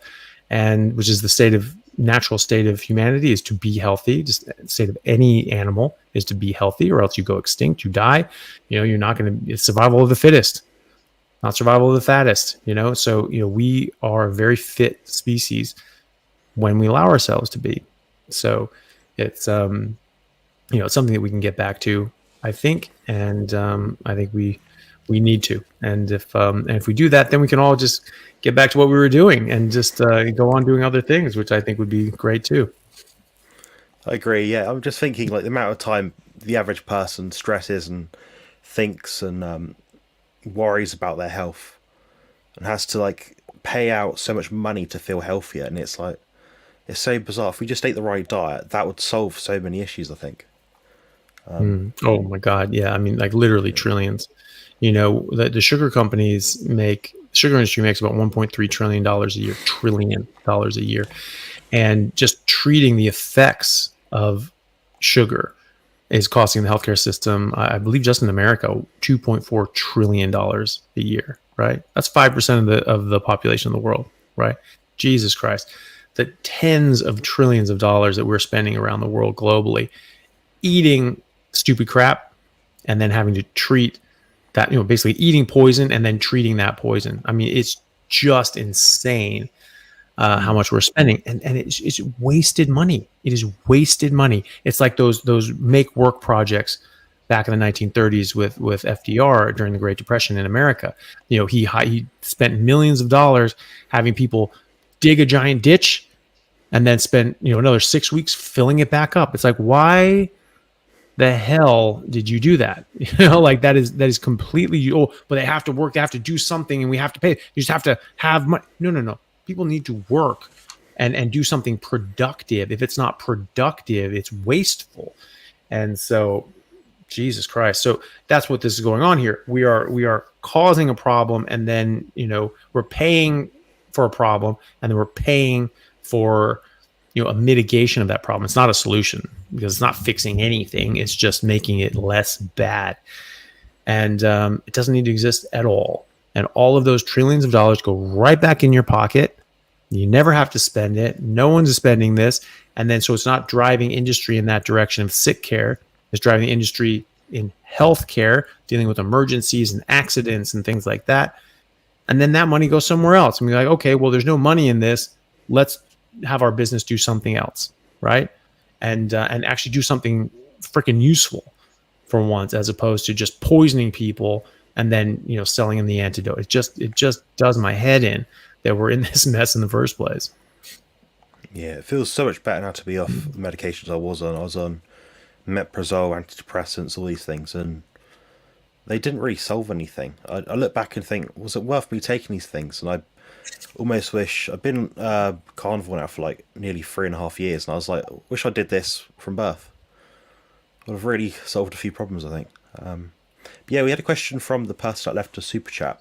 S2: and which is the natural state of humanity, is to be healthy. Just the state of any animal is to be healthy, or else you go extinct, you die. You're not going to. It's survival of the fittest, not survival of the fattest. So we are a very fit species when we allow ourselves to be. So it's it's something that we can get back to, I think, and I think we need to. And if we do that, then we can all just get back to what we were doing and just go on doing other things, which I think would be great too.
S1: I agree. Yeah, I'm just thinking like the amount of time the average person stresses and thinks and worries about their health and has to like pay out so much money to feel healthier, and it's like it's so bizarre. If we just ate the right diet, that would solve so many issues, I think.
S2: Oh my God, yeah. I mean, like literally trillions. The sugar companies sugar industry makes about $1.3 trillion a year, $1 trillion a year. And just treating the effects of sugar is costing the healthcare system, I believe just in America, $2.4 trillion a year, right? That's 5% of the population of the world, right? Jesus Christ. The tens of trillions of dollars that we're spending around the world globally, eating stupid crap and then having to treat that, basically eating poison and then treating that poison. I mean, it's just insane how much we're spending, and it's wasted money. It is wasted money. It's like those make work projects back in the 1930s with FDR during the Great Depression in America. He spent millions of dollars having people dig a giant ditch and then spend another 6 weeks filling it back up. It's like, why the hell did you do that? Like that is completely, but they have to work, they have to do something, and we have to pay. You just have to have money. No. People need to work and do something productive. If it's not productive, it's wasteful. And so, Jesus Christ. So that's what this is going on here. We are causing a problem, and then we're paying for a problem, and then we're paying for a mitigation of that problem. It's not a solution because it's not fixing anything. It's just making it less bad. And it doesn't need to exist at all. And all of those trillions of dollars go right back in your pocket. You never have to spend it. No one's spending this. And then so it's not driving industry in that direction of sick care. It's driving the industry in healthcare, dealing with emergencies and accidents and things like that. And then that money goes somewhere else. And we're like, okay, well, there's no money in this. Let's have our business do something else, right? And actually do something freaking useful for once, as opposed to just poisoning people and then, selling him the antidote. It just does my head in that we're in this mess in the first place.
S1: Yeah, it feels so much better now to be off the medications I was on. I was on Meprazole, antidepressants, all these things, and they didn't really solve anything. I look back and think, was it worth me taking these things? And I almost wish I've been carnivore now for like nearly 3.5 years, and I was like, wish I did this from birth. Would have really solved a few problems, I think. But yeah, we had a question from the person that left a super chat.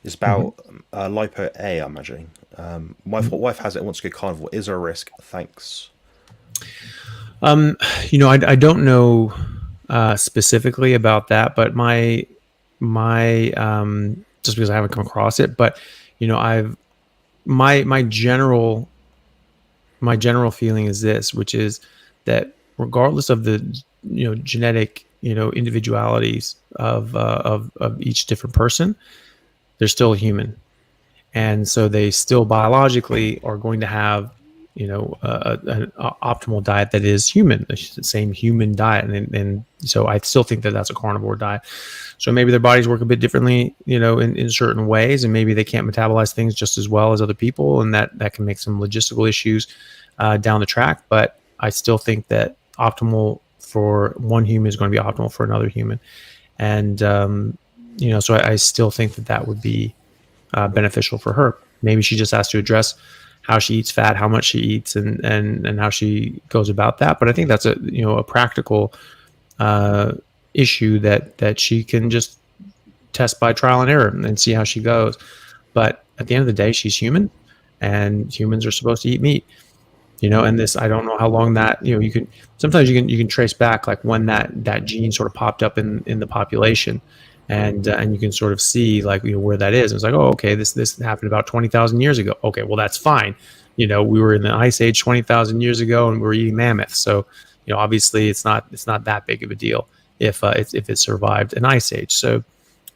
S1: It's about lipo A, I'm imagining. My wife has it and wants to go carnivore. Is there a risk? Thanks.
S2: I don't know specifically about that, but my just because I haven't come across it, but I've my general feeling is this, which is that regardless of the genetic individualities of each different person, they're still human, and so they still biologically are going to have an optimal diet that is human, the same human diet, and so I still think that that's a carnivore diet. So maybe their bodies work a bit differently, in certain ways, and maybe they can't metabolize things just as well as other people, and that can make some logistical issues down the track. But I still think that optimal for one human is going to be optimal for another human, and so I still think that would be beneficial for her. Maybe she just has to address how she eats fat, how much she eats, and how she goes about that. But I think that's a practical issue that she can just test by trial and error and see how she goes. But at the end of the day, she's human, and humans are supposed to eat meat. And this, I don't know how long that, you can, sometimes you can trace back like when that gene sort of popped up in the population, and you can sort of see like, where that is. It's like, oh, okay, this happened about 20,000 years ago. Okay, well, that's fine. We were in the ice age 20,000 years ago, and we were eating mammoths. So, obviously it's not that big of a deal if it survived an ice age. So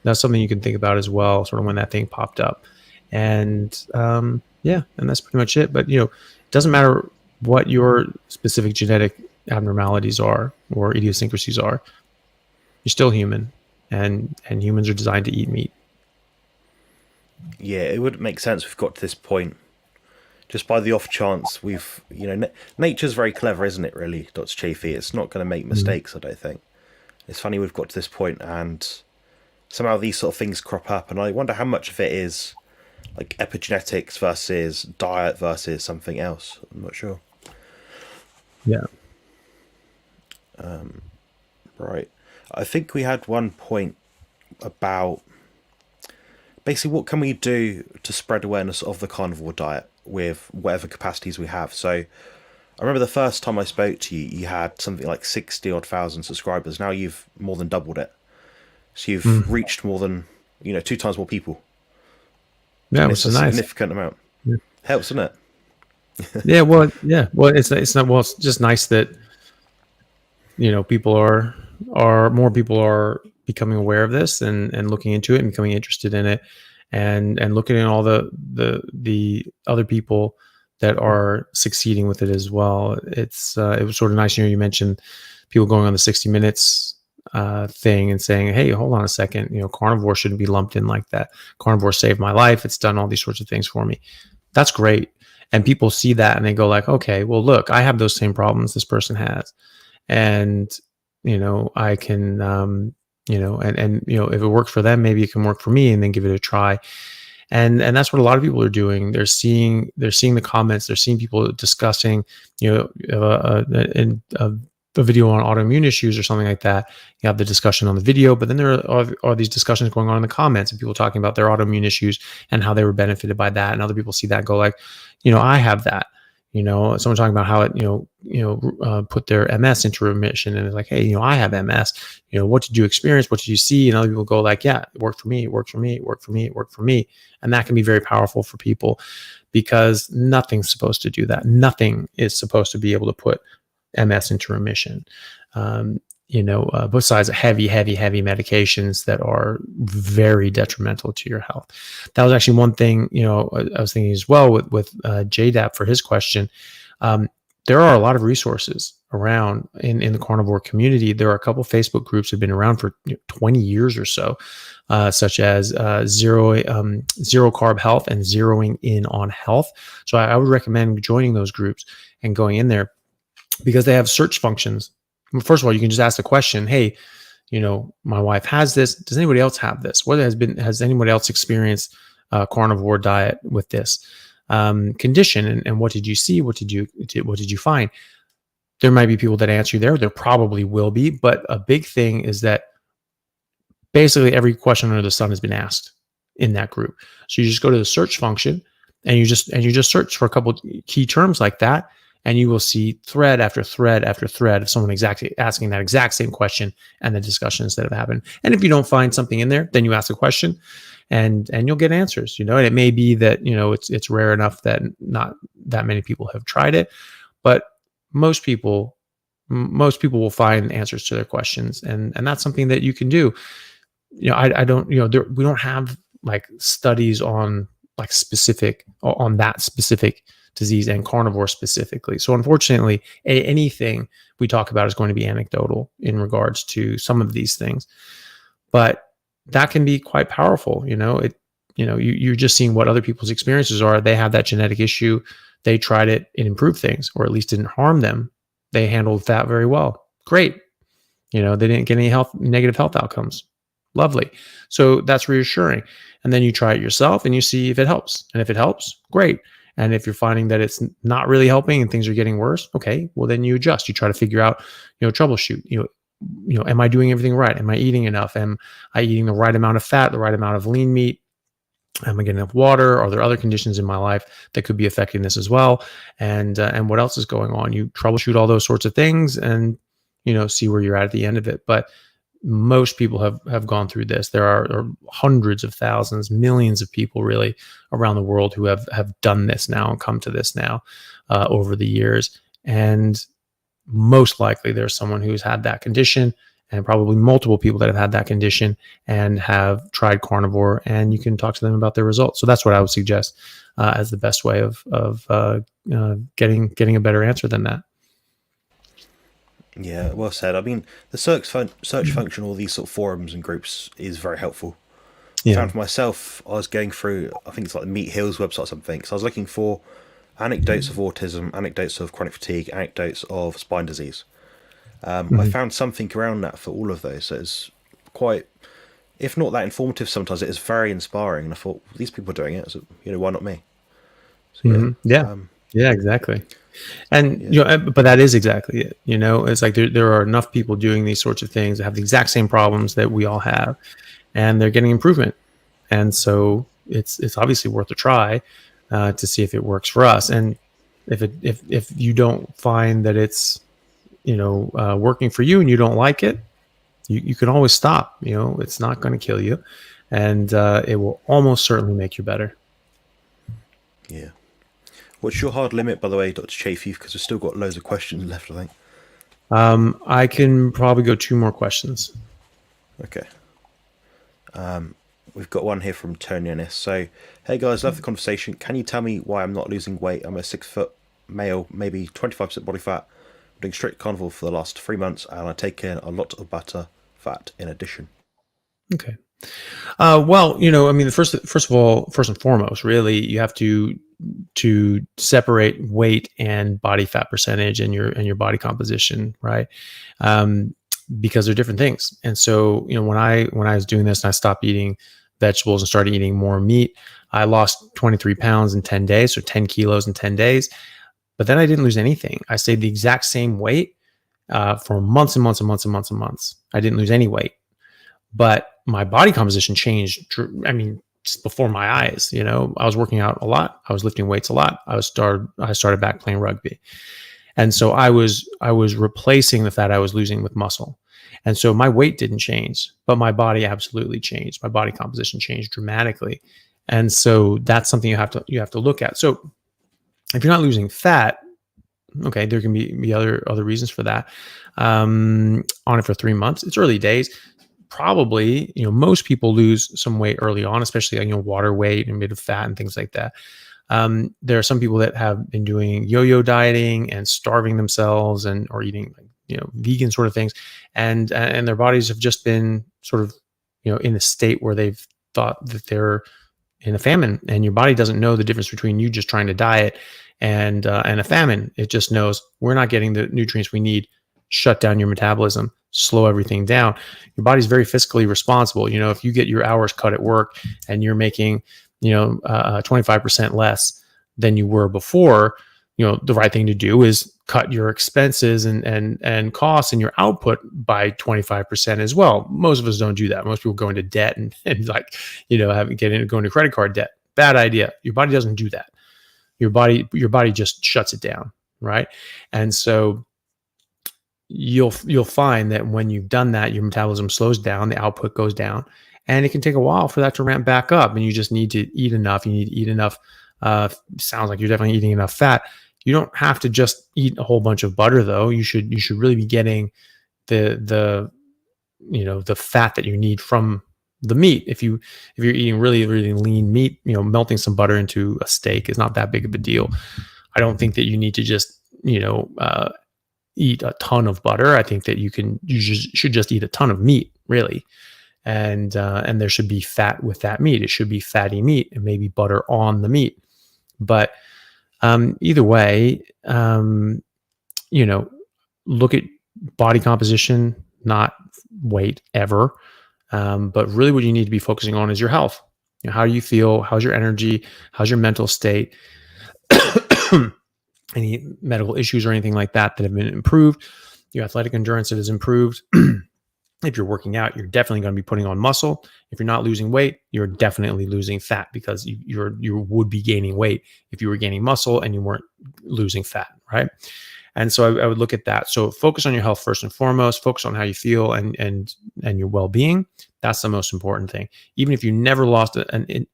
S2: that's something you can think about as well, sort of when that thing popped up. And yeah, and that's pretty much it. But it doesn't matter what your specific genetic abnormalities are or idiosyncrasies are, you're still human, and humans are designed to eat meat.
S1: Yeah, it would make sense we've got to this point just by the off chance we've, nature's very clever, isn't it, really, Dr. Chaffee? It's not going to make mistakes, I don't think. It's funny we've got to this point and somehow these sort of things crop up, and I wonder how much of it is like epigenetics versus diet versus something else. I'm not sure.
S2: Yeah.
S1: Right. I think we had one point about basically what can we do to spread awareness of the carnivore diet with whatever capacities we have. So I remember the first time I spoke to you, you had something like 60 odd thousand subscribers. Now you've more than doubled it. So you've reached more than, 2 times more people.
S2: Yeah,
S1: and
S2: which
S1: it's a
S2: is nice.
S1: significant amount.
S2: Yeah.
S1: Helps, doesn't it?
S2: Yeah, well, it's not, well, it's just nice that more people are becoming aware of this and looking into it and becoming interested in it, and looking at all the other people that are succeeding with it as well. It was sort of nice. You mentioned people going on the 60 Minutes thing and saying, hey, hold on a second, carnivore shouldn't be lumped in like that. Carnivore saved my life. It's done all these sorts of things for me. That's great. And people see that and they go like, okay, well, look, I have those same problems this person has. And, I can, and if it works for them, maybe it can work for me, and then give it a try. And that's what a lot of people are doing. They're seeing the comments. They're seeing people discussing, a video on autoimmune issues or something like that. You have the discussion on the video, but then there are these discussions going on in the comments, and people talking about their autoimmune issues and how they were benefited by that. And other people see that and go like, I have that. Someone talking about how it, put their MS into remission, and it's like, hey, I have MS. What did you experience? What did you see? And other people go like, yeah, it worked for me. It worked for me. It worked for me. It worked for me. And that can be very powerful for people, because nothing's supposed to do that. Nothing is supposed to be able to put MS into remission. Besides heavy medications that are very detrimental to your health. That was actually one thing, I was thinking as well with JDAP for his question. there are a lot of resources around in the carnivore community. There are a couple Facebook groups that have been around for 20 years or so, such as Zero Carb Health and Zeroing In on Health. So I would recommend joining those groups and going in there, because they have search functions. First of all, you can just ask the question, hey, my wife has this. Does anybody else have this? Has anybody else experienced a carnivore diet with this condition? And what did you see? What did you find? There might be people that answer you there. There probably will be, but a big thing is that basically every question under the sun has been asked in that group. So you just go to the search function and you just search for a couple of key terms like that, and you will see thread after thread after thread of someone exactly asking that exact same question and the discussions that have happened. And if you don't find something in there, then you ask a question and you'll get answers, and it may be that, it's rare enough that not that many people have tried it, but most people will find answers to their questions. And that's something that you can do. I don't, we don't have like studies on like specific on that specific disease and carnivore specifically. So unfortunately, anything we talk about is going to be anecdotal in regards to some of these things, but that can be quite powerful. You're just seeing what other people's experiences are. They have that genetic issue. They tried it. It improved things, or at least didn't harm them. They handled that very well. Great. They didn't get any negative health outcomes. Lovely. So that's reassuring. And then you try it yourself and you see if it helps. And if it helps, great. And if you're finding that it's not really helping and things are getting worse, okay, well then you adjust. You try to figure out, troubleshoot. Am I doing everything right? Am I eating enough? Am I eating the right amount of fat, the right amount of lean meat? Am I getting enough water? Are there other conditions in my life that could be affecting this as well? And what else is going on? You troubleshoot all those sorts of things and see where you're at the end of it. But most people have gone through this. There are hundreds of thousands, millions of people really around the world who have done this now and come to this now over the years. And most likely there's someone who's had that condition, and probably multiple people that have had that condition and have tried carnivore, and you can talk to them about their results. So that's what I would suggest as the best way of getting a better answer than that.
S1: Yeah, well said. I mean, the search function, all these sort of forums and groups is very helpful. I found for myself, I was going through, I think it's like the Meat Hills website or something. So I was looking for anecdotes of autism, anecdotes of chronic fatigue, anecdotes of spine disease. I found something around that for all of those. So it's quite, if not that informative, sometimes it is very inspiring. And I thought, these people are doing it, so why not me? So,
S2: yeah, exactly. And but that is exactly it. It's like there are enough people doing these sorts of things that have the exact same problems that we all have, and they're getting improvement. And so it's obviously worth a try to see if it works for us. And if you don't find that it's working for you and you don't like it, you can always stop. It's not going to kill you, and it will almost certainly make you better.
S1: Yeah. What's your hard limit, by the way, Dr. Chaffee? Because we've still got loads of questions left, I think.
S2: I can probably go 2 more questions.
S1: Okay. We've got one here from Tony Ennis. So, hey guys, love the conversation. Can you tell me why I'm not losing weight? I'm a 6-foot male, maybe 25% body fat. I'm doing strict carnivore for the last 3 months, and I take in a lot of butter fat in addition.
S2: Okay. Well, I mean, first and foremost, really, you have to separate weight and body fat percentage and your body composition, right? Because they're different things. And so, when I was doing this and I stopped eating vegetables and started eating more meat, I lost 23 pounds in 10 days, so 10 kilos in 10 days. But then I didn't lose anything. I stayed the exact same weight for months and months and months and months and months. I didn't lose any weight, but my body composition changed. I mean, just before my eyes. I was working out a lot. I was lifting weights a lot. I started back playing rugby, and so I was replacing the fat I was losing with muscle. And so my weight didn't change, but my body absolutely changed. My body composition changed dramatically, and so that's something you have to look at. So if you're not losing fat, okay, there can be other reasons for that. On it for 3 months, it's early days. Probably, most people lose some weight early on, especially water weight and a bit of fat and things like that. There are some people that have been doing yo-yo dieting and starving themselves, or eating, vegan sort of things, and their bodies have just been sort of, in a state where they've thought that they're in a famine, and your body doesn't know the difference between you just trying to diet and a famine. It just knows we're not getting the nutrients we need. Shut down your metabolism, slow everything down. Your body's very fiscally responsible. If you get your hours cut at work and you're making 25% less than you were before, the right thing to do is cut your expenses and costs and your output by 25% as well. Most of us don't do that. Most people go into debt and like, go into credit card debt. Bad idea. Your body doesn't do that. Your body just shuts it down. Right. And so you'll find that when you've done that, your metabolism slows down, the output goes down, and it can take a while for that to ramp back up. And you just need to eat enough. You need to eat enough. Sounds like you're definitely eating enough fat. You don't have to just eat a whole bunch of butter, though. You should really be getting the fat that you need from the meat. If you're eating really, really lean meat, melting some butter into a steak is not that big of a deal. I don't think that you need to just eat a ton of butter. I think that you should just eat a ton of meat, really. And there should be fat with that meat. It should be fatty meat and maybe butter on the meat. But either way, look at body composition, not weight ever. But really what you need to be focusing on is your health. How do you feel? How's your energy? How's your mental state? Any medical issues or anything like that have been improved? Your athletic endurance that has improved. If you're working out, you're definitely going to be putting on muscle. If you're not losing weight, you're definitely losing fat, because you would be gaining weight if you were gaining muscle and you weren't losing fat, right? And so I would look at that. So focus on your health first and foremost. Focus on how you feel and your well-being. That's the most important thing. Even if you never lost an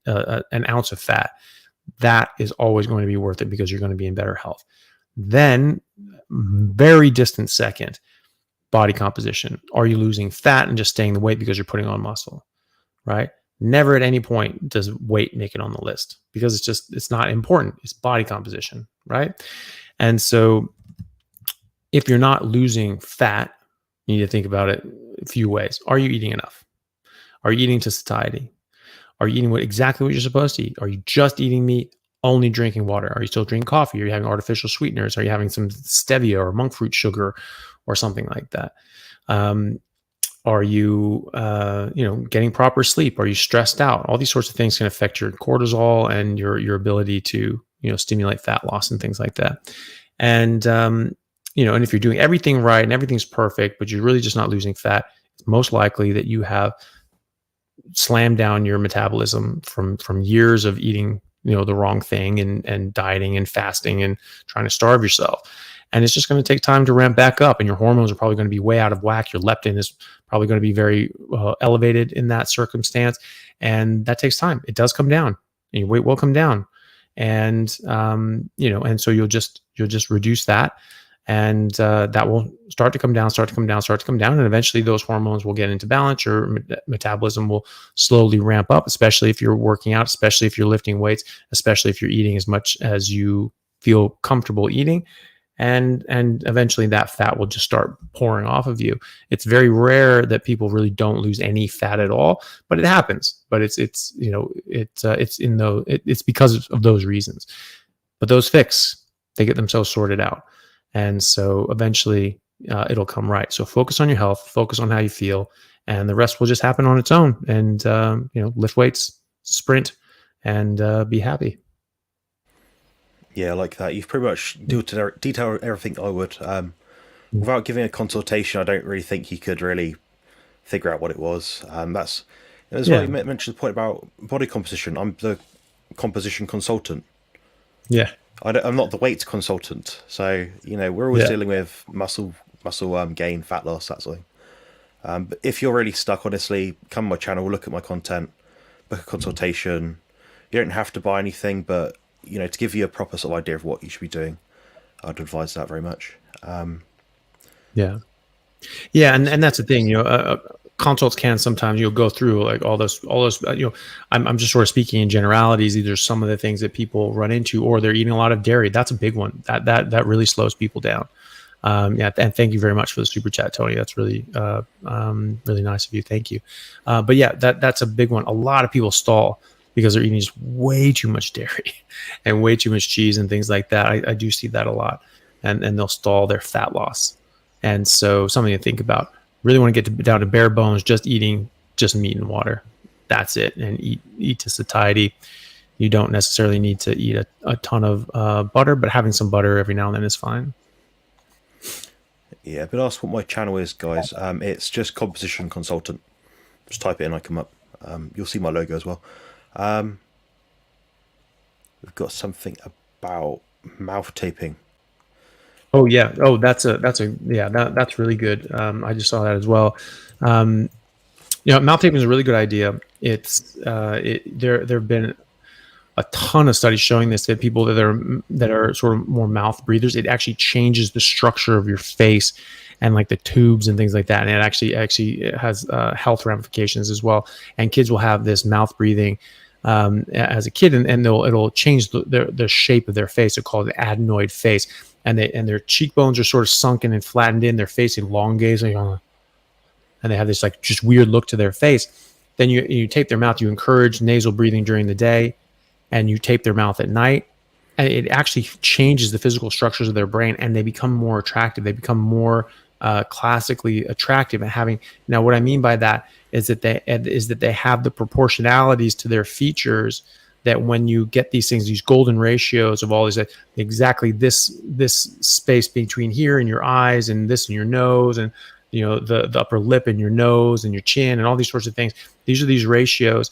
S2: ounce of fat, that is always going to be worth it, because you're going to be in better health. Then, very distant second, body composition. Are you losing fat and just staying the weight because you're putting on muscle, right? Never at any point does weight make it on the list, because it's not important. It's body composition, right? And so if you're not losing fat, you need to think about it a few ways. Are you eating enough? Are you eating to satiety? Are you eating exactly what you're supposed to eat? Are you just eating meat, only drinking water? Are you still drinking coffee? Are you having artificial sweeteners? Are you having some stevia or monk fruit sugar or something like that? Are you, getting proper sleep? Are you stressed out? All these sorts of things can affect your cortisol and your ability to, stimulate fat loss and things like that. And, and if you're doing everything right and everything's perfect, but you're really just not losing fat, it's most likely that you have slammed down your metabolism from years of eating, the wrong thing and dieting and fasting and trying to starve yourself. And it's just going to take time to ramp back up, and your hormones are probably going to be way out of whack. Your leptin is probably going to be very elevated in that circumstance, and that takes time. It does come down, and your weight will come down, and and so you'll just reduce that, and that will start to come down, and eventually those hormones will get into balance. Your metabolism will slowly ramp up, especially if you're working out, especially if you're lifting weights, especially if you're eating as much as you feel comfortable eating. And eventually that fat will just start pouring off of you. It's very rare that people really don't lose any fat at all, but it happens. But it's because of those reasons. But those they get themselves sorted out, and so eventually it'll come right. So focus on your health, focus on how you feel, and the rest will just happen on its own. And lift weights, sprint, and be happy.
S1: Yeah, I like that. You've pretty much detailed everything I would. Without giving a consultation, I don't really think you could really figure out what it was. That's as well. You mentioned the point about body composition. I'm the composition consultant.
S2: Yeah.
S1: I'm not the weight consultant. So we're always dealing with muscle gain, fat loss, that sort of thing. But if you're really stuck, honestly, come on my channel, look at my content, book a consultation. You don't have to buy anything, but to give you a proper sort of idea of what you should be doing, I'd advise that very much.
S2: Yeah, and that's the thing. consults can sometimes you'll go through like all those I'm just sort of speaking in generalities. These are some of the things that people run into, or they're eating a lot of dairy. That's a big one that really slows people down. Yeah, and thank you very much for the super chat, Tony. That's really really nice of you. Thank you. But yeah, that's a big one. A lot of people stall because they're eating just way too much dairy and way too much cheese and things like that. I do see that a lot, and they'll stall their fat loss. And so something to think about. Really want to get down to bare bones, just eating just meat and water. That's it, and eat to satiety. You don't necessarily need to eat a ton of butter, but having some butter every now and then is fine.
S1: Yeah, but ask what my channel is, guys. It's just Composition Consultant. Just type it in, I come up. You'll see my logo as well. We've got something about mouth taping.
S2: Oh yeah. Oh, that's really good. I just saw that as well. Mouth taping is a really good idea. There have been a ton of studies showing this, that people that are sort of more mouth breathers, it actually changes the structure of your face and like the tubes and things like that. And it actually has health ramifications as well. And kids will have this mouth breathing as a kid, and it'll change the shape of their face. They're called an adenoid face, and their cheekbones are sort of sunken and flattened in. Their face elongates, and they have this like just weird look to their face. Then you tape their mouth. You encourage nasal breathing during the day, and you tape their mouth at night. And it actually changes the physical structures of their brain, and they become more attractive. They become more classically attractive. And having, now what I mean by that is that they have the proportionalities to their features, that when you get these things, these golden ratios of all these, exactly this space between here and your eyes, and this in your nose, and the upper lip and your nose and your chin and all these sorts of things. These are these ratios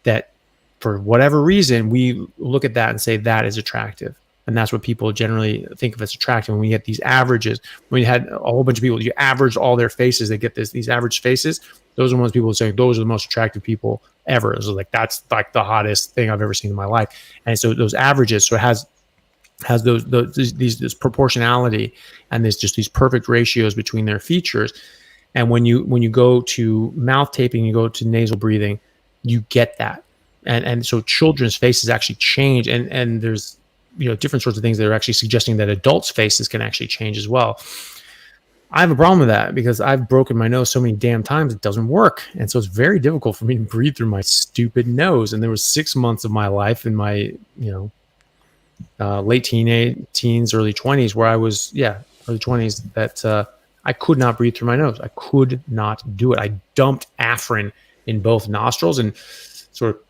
S2: that, for whatever reason, we look at that and say that is attractive. And that's what people generally think of as attractive. When we get these averages, when you had a whole bunch of people, you average all their faces, they get these average faces. Those are the ones people saying those are the most attractive people ever. It's like, that's like the hottest thing I've ever seen in my life. And so those averages, so it has this proportionality, and there's just these perfect ratios between their features. And when you go to mouth taping, you go to nasal breathing, you get that. And so children's faces actually change, and there's different sorts of things that are actually suggesting that adults' faces can actually change as well. I have a problem with that because I've broken my nose so many damn times it doesn't work, and so it's very difficult for me to breathe through my stupid nose. And there was 6 months of my life in my late teens, early 20s, where I was early 20s, that I could not breathe through my nose. I could not do it. I dumped Afrin in both nostrils and sort of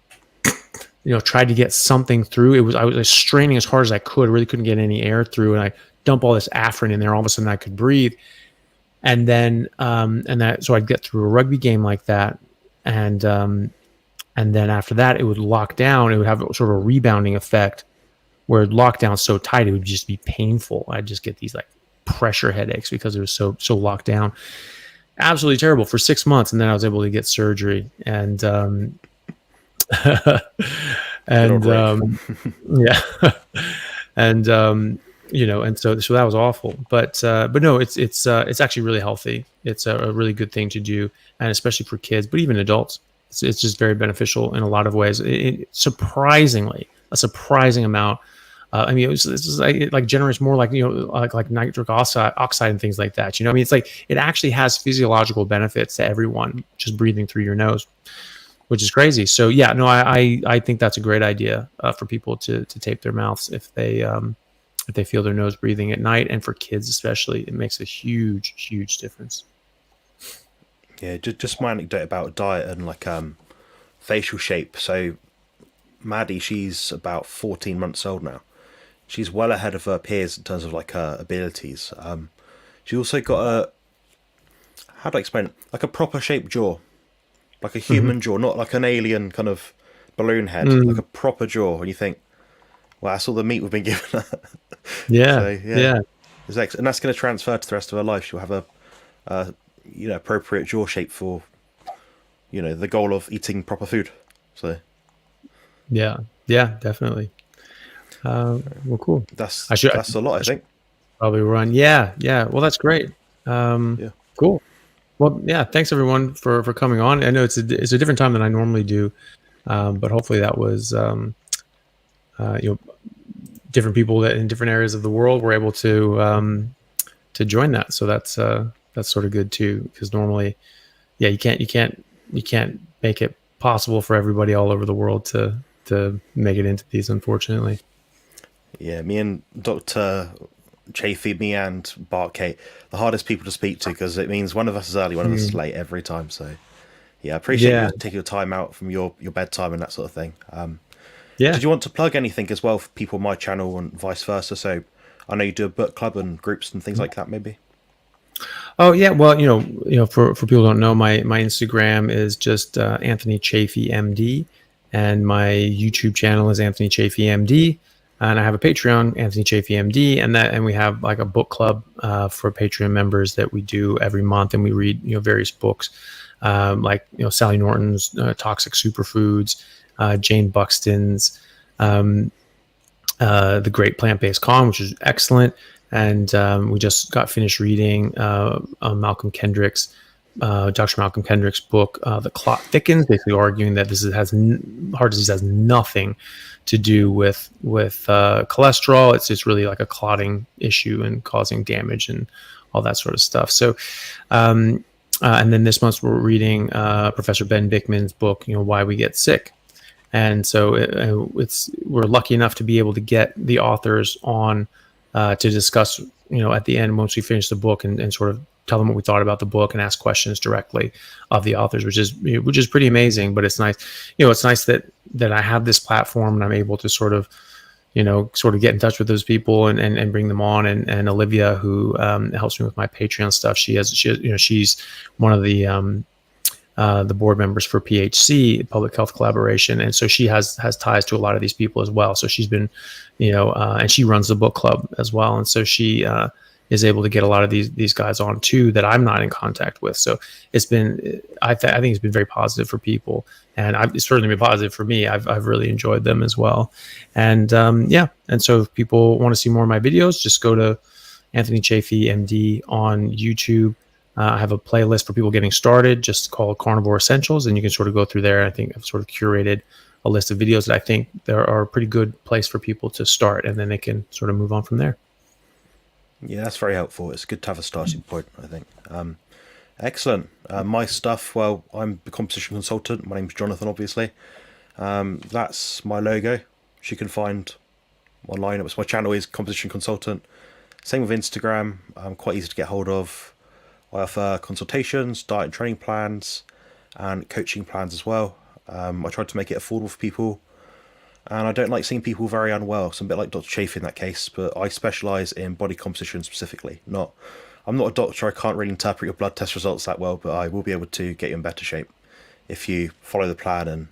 S2: tried to get something through. I was straining as hard as I could. Really couldn't get any air through, and I dump all this Afrin in there. All of a sudden, I could breathe, and then so I'd get through a rugby game like that, and then after that, it would lock down. It would have sort of a rebounding effect, where it locked down so tight it would just be painful. I'd just get these like pressure headaches because it was so locked down. Absolutely terrible for 6 months, and then I was able to get surgery, and and yeah, and and so that was awful. But no, it's actually really healthy. It's a really good thing to do, and especially for kids, but even adults, it's just very beneficial in a lot of ways. Surprisingly, a surprising amount. I mean, it like generates more like like nitric oxide and things like that. I mean, it's like it actually has physiological benefits to everyone just breathing through your nose, which is crazy. So yeah, no, I think that's a great idea for people to tape their mouths if they feel their nose breathing at night, and for kids especially, it makes a huge difference.
S1: Yeah, just my anecdote about diet and like facial shape. So Maddie, she's about 14 months old now. She's well ahead of her peers in terms of like her abilities. She also got how do I explain it? Like a proper shaped jaw. Like a human jaw, not like an alien kind of balloon head, like a proper jaw. And you think, well, that's all the meat we've been given her.
S2: Yeah,
S1: so,
S2: yeah.
S1: And that's going to transfer to the rest of her life. She'll have a appropriate jaw shape for, the goal of eating proper food. So,
S2: yeah, definitely. Well, cool.
S1: That's a lot, I think.
S2: Probably run. Yeah. Well, that's great.
S1: Yeah.
S2: Cool. Well, yeah, thanks everyone for coming on. I know it's a different time than I normally do, but hopefully that was you know, different people that in different areas of the world were able to join that. So that's sort of good too, because normally, yeah, you can't make it possible for everybody all over the world to make it into these, unfortunately.
S1: Yeah, me and Dr. Chaffee, me and Bart Kate, the hardest people to speak to because it means one of us is early, one of us is
S2: Mm.
S1: late every time. So yeah, I appreciate you
S2: Yeah,
S1: taking your time out from your bedtime and that sort of thing.
S2: yeah.
S1: Did you want to plug anything as well for people on my channel and vice versa? So I know you do a book club and groups and things like that, maybe.
S2: Oh yeah, well, for people who don't know, my Instagram is just Anthony Chaffee MD, and my YouTube channel is Anthony Chaffee MD, and I have a Patreon, Anthony Chaffee MD, and we have like a book club for Patreon members that we do every month, and we read various books, like Sally Norton's Toxic Superfoods, Jane Buxton's. Um, The Great Plant Based Con, which is excellent. And we just got finished reading Malcolm Kendrick's, Dr. Malcolm Kendrick's book, The Clot Thickens, basically arguing that heart disease has nothing to do with cholesterol. It's just really like a clotting issue and causing damage and all that sort of stuff. So, and then this month we're reading Professor Ben Bickman's book, Why We Get Sick. And so we're lucky enough to be able to get the authors on to discuss, at the end once we finish the book and sort of tell them what we thought about the book and ask questions directly of the authors, which is pretty amazing. But it's nice, it's nice that I have this platform and I'm able to sort of get in touch with those people and bring them on. And Olivia, who helps me with my Patreon stuff, she's one of the board members for PHC, Public Health Collaboration, and so she has ties to a lot of these people as well. So she's been, and she runs the book club as well, and so she is able to get a lot of these guys on too that I'm not in contact with. So it's been, I think it's been very positive for people, and it's certainly been positive for me. I've really enjoyed them as well, and yeah, and so if people want to see more of my videos, just go to Anthony Chaffee MD on YouTube. I have a playlist for people getting started, just called Carnivore Essentials, and you can sort of go through there. I think I've sort of curated a list of videos that I think there are a pretty good place for people to start, and then they can sort of move on from there.
S1: Yeah, that's very helpful. It's good to have a starting point, I think. Excellent. My stuff, well, I'm the competition consultant. My name's Jonathan, obviously. That's my logo, which you can find online. My channel is competition consultant. Same with Instagram. Quite easy to get hold of. I offer consultations, diet and training plans, and coaching plans as well. I try to make it affordable for people, and I don't like seeing people very unwell. So I'm a bit like Dr. Chaffee in that case, but I specialise in body composition specifically. I'm not a doctor. I can't really interpret your blood test results that well, but I will be able to get you in better shape if you follow the plan and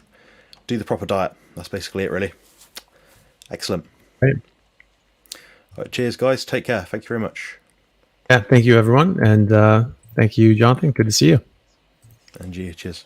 S1: do the proper diet. That's basically it, really. Excellent.
S2: Right.
S1: All right, cheers, guys. Take care. Thank you very much.
S2: Yeah. Thank you, everyone, and thank you, Jonathan. Good to see you.
S1: And you, cheers.